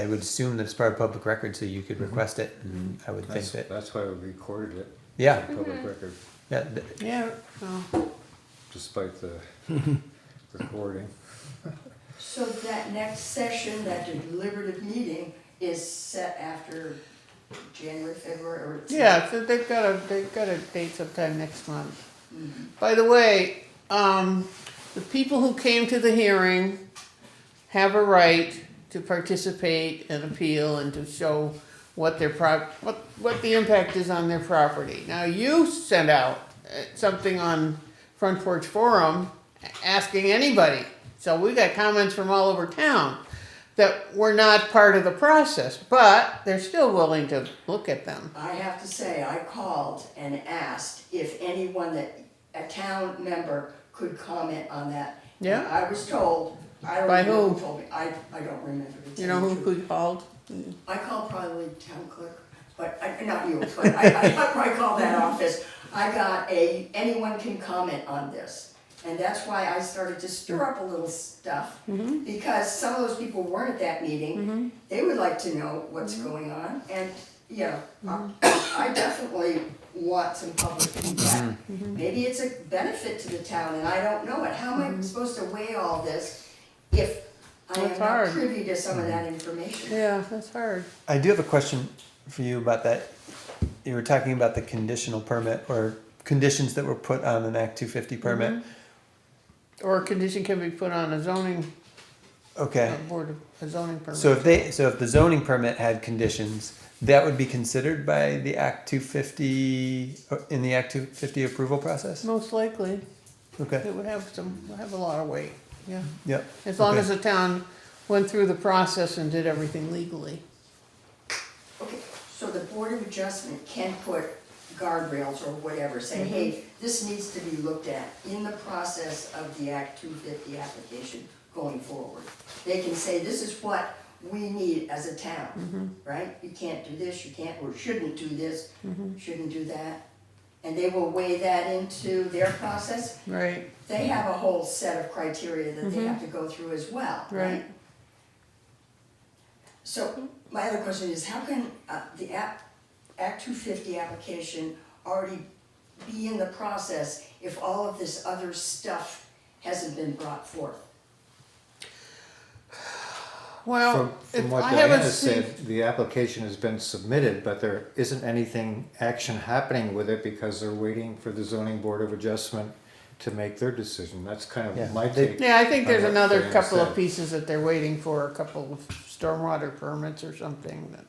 I would assume that it's part of public record, so you could request it, and I would think that, That's why we recorded it, yeah, public record, yeah, yeah, no. despite the recording. So that next session, that deliberative meeting is set after January, February, or it's. Yeah, so they've got a date sometime next month. By the way, the people who came to the hearing have a right to participate and appeal and to show what their what the impact is on their property. Now, you sent out something on Front Porch Forum asking anybody, so we got comments from all over town that were not part of the process, but they're still willing to look at them. I have to say, I called and asked if anyone a town member could comment on that. Yeah? And I was told, I don't By remember who? who told me, I don't remember the You know town who truth. called? I called probably town clerk, but not you, but I probably called that office. I got anyone can comment on this. And that's why I started to stir up a little stuff, because some of those people weren't at that meeting. They would like to know what's going on, and, you know, I definitely want some public feedback. Maybe it's a benefit to the town, and I don't know it. How am I supposed to weigh all this if I am That's not hard. privy to some of that information? Yeah, that's hard. I do have a question for you about that. You were talking about the conditional permit or conditions that were put on an Act 250 permit. Or a condition can be put on a zoning, Okay. board of, a zoning permit. So if the zoning permit had conditions, that would be considered by the Act 250, in the Act 250 approval process? Most likely, Okay, it would have a lot of weight, yeah. yep. As long Okay. as the town went through the process and did everything legally. Okay, so the Board of Adjustment can put guardrails or whatever, say, hey, this needs to be looked at in the process of the Act 250 application going forward. They can say, this is what we need as a town, right? You can't do this, you can't, or shouldn't do this, shouldn't do that. and they will weigh that into their process. Right, They have a whole set of criteria that they have to go through as well, right? right. So my other question is, how can the Act 250 application already be in the process if all of this other stuff hasn't been brought forth? Well, From if what I haven't Diana seen, said, the application has been submitted, but there isn't anything, action happening with it because they're waiting for the zoning board of adjustment to make their decision. That's kind Yeah. of my take. yeah, I think there's what another Diana couple of said. pieces that they're waiting for, a couple of stormwater permits or something that.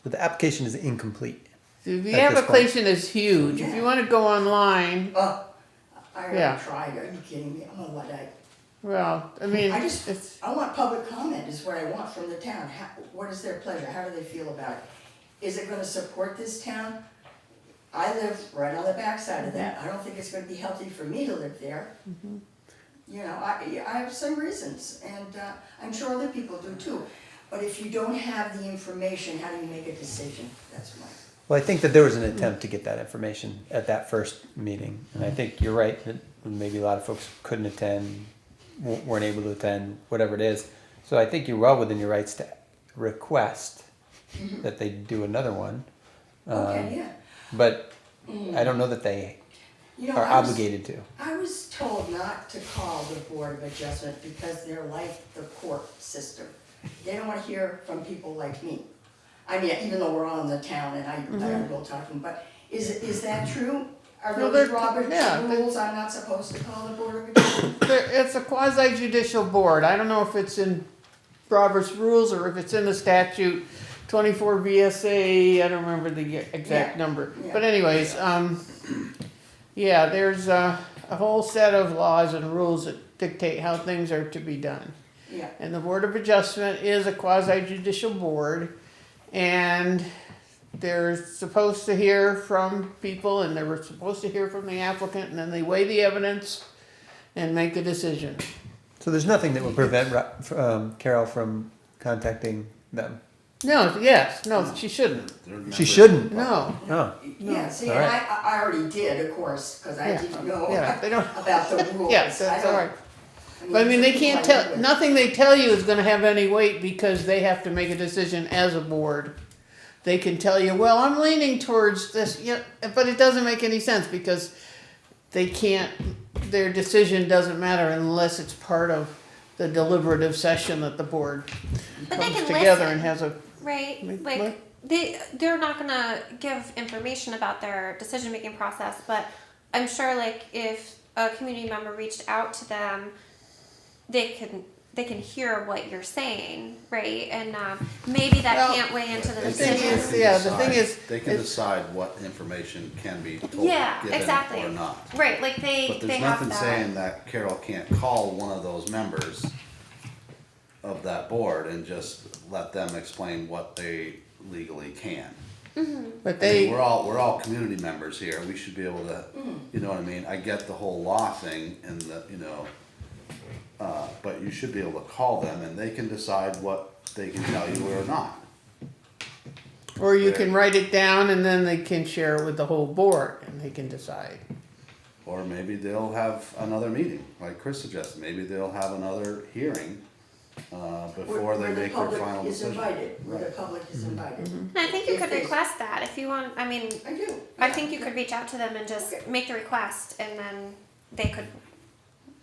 So the application is incomplete. The At this point. application is huge. If you wanna go online, Oh, I already Yeah. tried, are you kidding me? I'm a Luddite. well, I mean, I just, it's, I want public comment is what I want from the town. What is their pleasure? How do they feel about it? Is it gonna support this town? I live right on the backside of that. I don't think it's gonna be healthy for me to live there. You know, I have some reasons, and I'm sure other people do too. But if you don't have the information, how do you make a decision? That's my, Well, I think that there was an attempt to get that information at that first meeting, and I think you're right, that maybe a lot of folks couldn't attend, weren't able to attend, whatever it is. So I think you're well within your rights to request that they do another one. okay, yeah. But I don't know that they You know, are I was- obligated to. I was told not to call the Board of Adjustment because they're like the court system. They don't wanna hear from people like me. I mean, even though we're on the town and I will talk to them, but is that true? Are Well, those they're- Robert's yeah, they- rules I'm not supposed to call the Board of Adjustment? it's a quasi judicial board. I don't know if it's in Robert's rules or if it's in the statute, 24 VSA, I don't remember the exact Yeah, number. yeah. But anyways, yeah, there's a whole set of laws and rules that dictate how things are to be done. Yeah, And the Board of Adjustment is a quasi judicial board, and they're supposed to hear from people, and they were supposed to hear from the applicant, and then they weigh the evidence and make the decision. So there's nothing that would prevent Carol from contacting them. No, yes, no, she shouldn't. They're She members- shouldn't. No, Oh, yeah, see, All and right. I already did, of course, cause I Yeah, didn't know yeah, they don't, about the rules. yes, I that's don't- all right. But I mean, they some can't people I live tell, with. nothing they tell you is gonna have any weight because they have to make a decision as a board. They can tell you, well, I'm leaning towards this, yeah, but it doesn't make any sense because they can't, their decision doesn't matter unless it's part of the deliberative session that the board But they comes can together listen. and has a, Right, What? like they're not gonna give information about their decision making process, but I'm sure like if a community member reached out to them, they can hear what you're saying, right? And maybe that Well, can't weigh into the They thing can- decision. is- they can yeah, the thing decide- is, They can it's- decide what information can be told, Yeah, given exactly. or not. Right, like But they there's have nothing that. saying that Carol can't call one of those members of that board and just let them explain what they legally can. but I mean, they, we're all community members here, we should be able to, you know what I mean, I get the whole law thing and the, you know, but you should be able to call them and they can decide what they can tell you or not. or you can write it down and then they can share it with the whole board and they can decide. Or maybe they'll have another meeting, like Chris suggested, maybe they'll have another hearing, before they Where the make their public final is decision. invited, where the public is invited. And I think you If could they- request that if you want. I mean, I do. I think you could reach out to them and just Okay. make the request, and then they could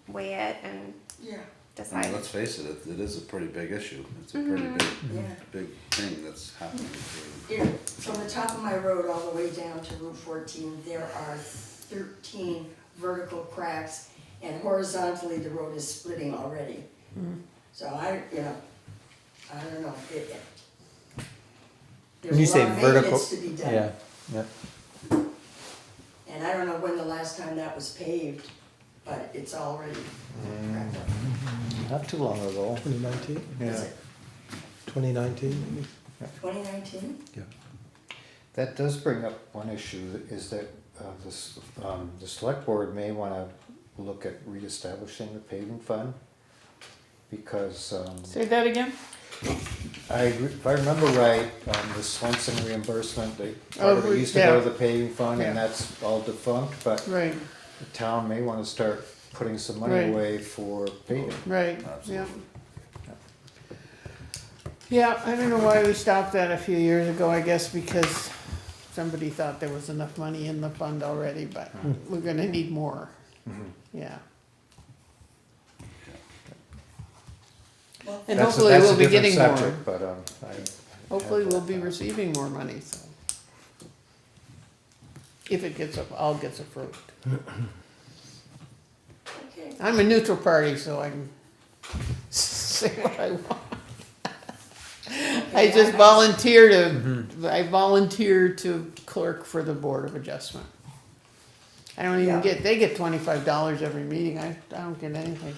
weigh it and Yeah, I decide. mean, let's face it, it is a pretty big issue, it's a pretty big, yeah. big thing that's happening. You know, from the top of my road all the way down to Route 14, there are 13 vertical cracks, and horizontally, the road is splitting already. So I don't know, when you there's a say lot of vertical, maintenance to be done. yeah, yeah. And I don't know when the last time that was paved, but it's already cracked up. Not too long ago. 2019? Is Yeah. it 2019, maybe? 2019? Yeah. That does bring up one issue, is that the select board may wanna look at reestablishing the paving fund. Because, Say that again? If I remember right, the Swenson reimbursement, part Oh, of it used to yeah. go to the paving fund, and Yeah. that's all defunct, but Right, the town may wanna start putting some money Right. away for paving. right, yeah. Absolutely. Yeah, I don't know why we stopped that a few years ago, I guess because somebody thought there was enough money in the fund already, but we're gonna need more, yeah. And That's a- hopefully that's a we'll be different getting more, subject, But, hopefully we'll be receiving more money, so. If it gets, all gets approved. Okay. I'm a neutral party, so I can say what I want. I just volunteer I volunteer to clerk for the Board of Adjustment. I don't even Yeah. they get $25 every meeting, I don't get anything.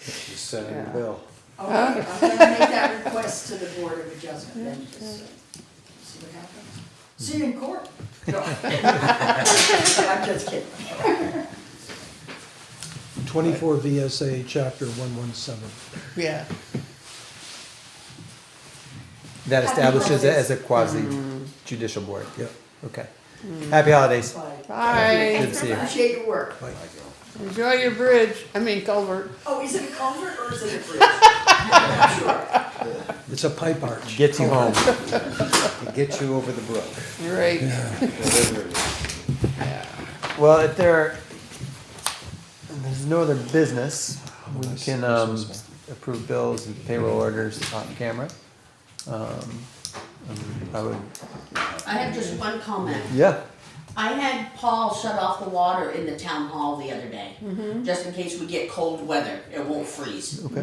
just send in Yeah. the bill. Okay, I'm gonna make that request to the Board of Adjustment then, just see what happens. See you in court. No. I'm just kidding. 24 VSA, Chapter 117. Yeah, That Happy establishes it as a holidays. quasi judicial board. Yep. Okay. Happy holidays. Bye. bye, Good to see you. Appreciate your work. enjoy your bridge, culvert. Oh, is it a culvert or is it a bridge? I'm not sure. It's a pipe arch. Gets you home. It gets you over the brook. Right, Literally. yeah. Well, if there's no other business, we can approve bills and payroll orders off camera. I would, I have just one comment. yeah. I had Paul shut off the water in the town hall the other day, just in case we get cold weather, it won't freeze. Okay.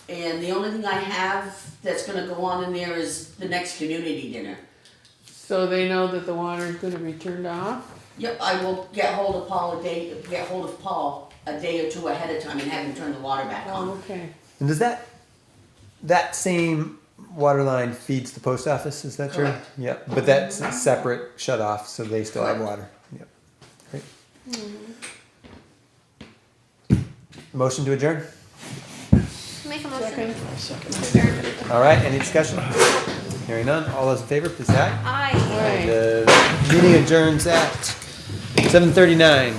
And the only thing I have that's gonna go on in there is the next community dinner. So they know that the water's gonna be turned off? Yep, I will get hold of Paul a day or two ahead of time and have him turn the water back Oh, on. okay. And does that same water line feeds the post office? Is that true? Correct. Yeah, but that's a separate shut off, so they still have Correct. water. Yep. Great. Motion to adjourn. Make a motion. Second. All right. Any discussion? Hearing none. All those in favor, please say aye. Aye. Right. The meeting adjourns at 7:39.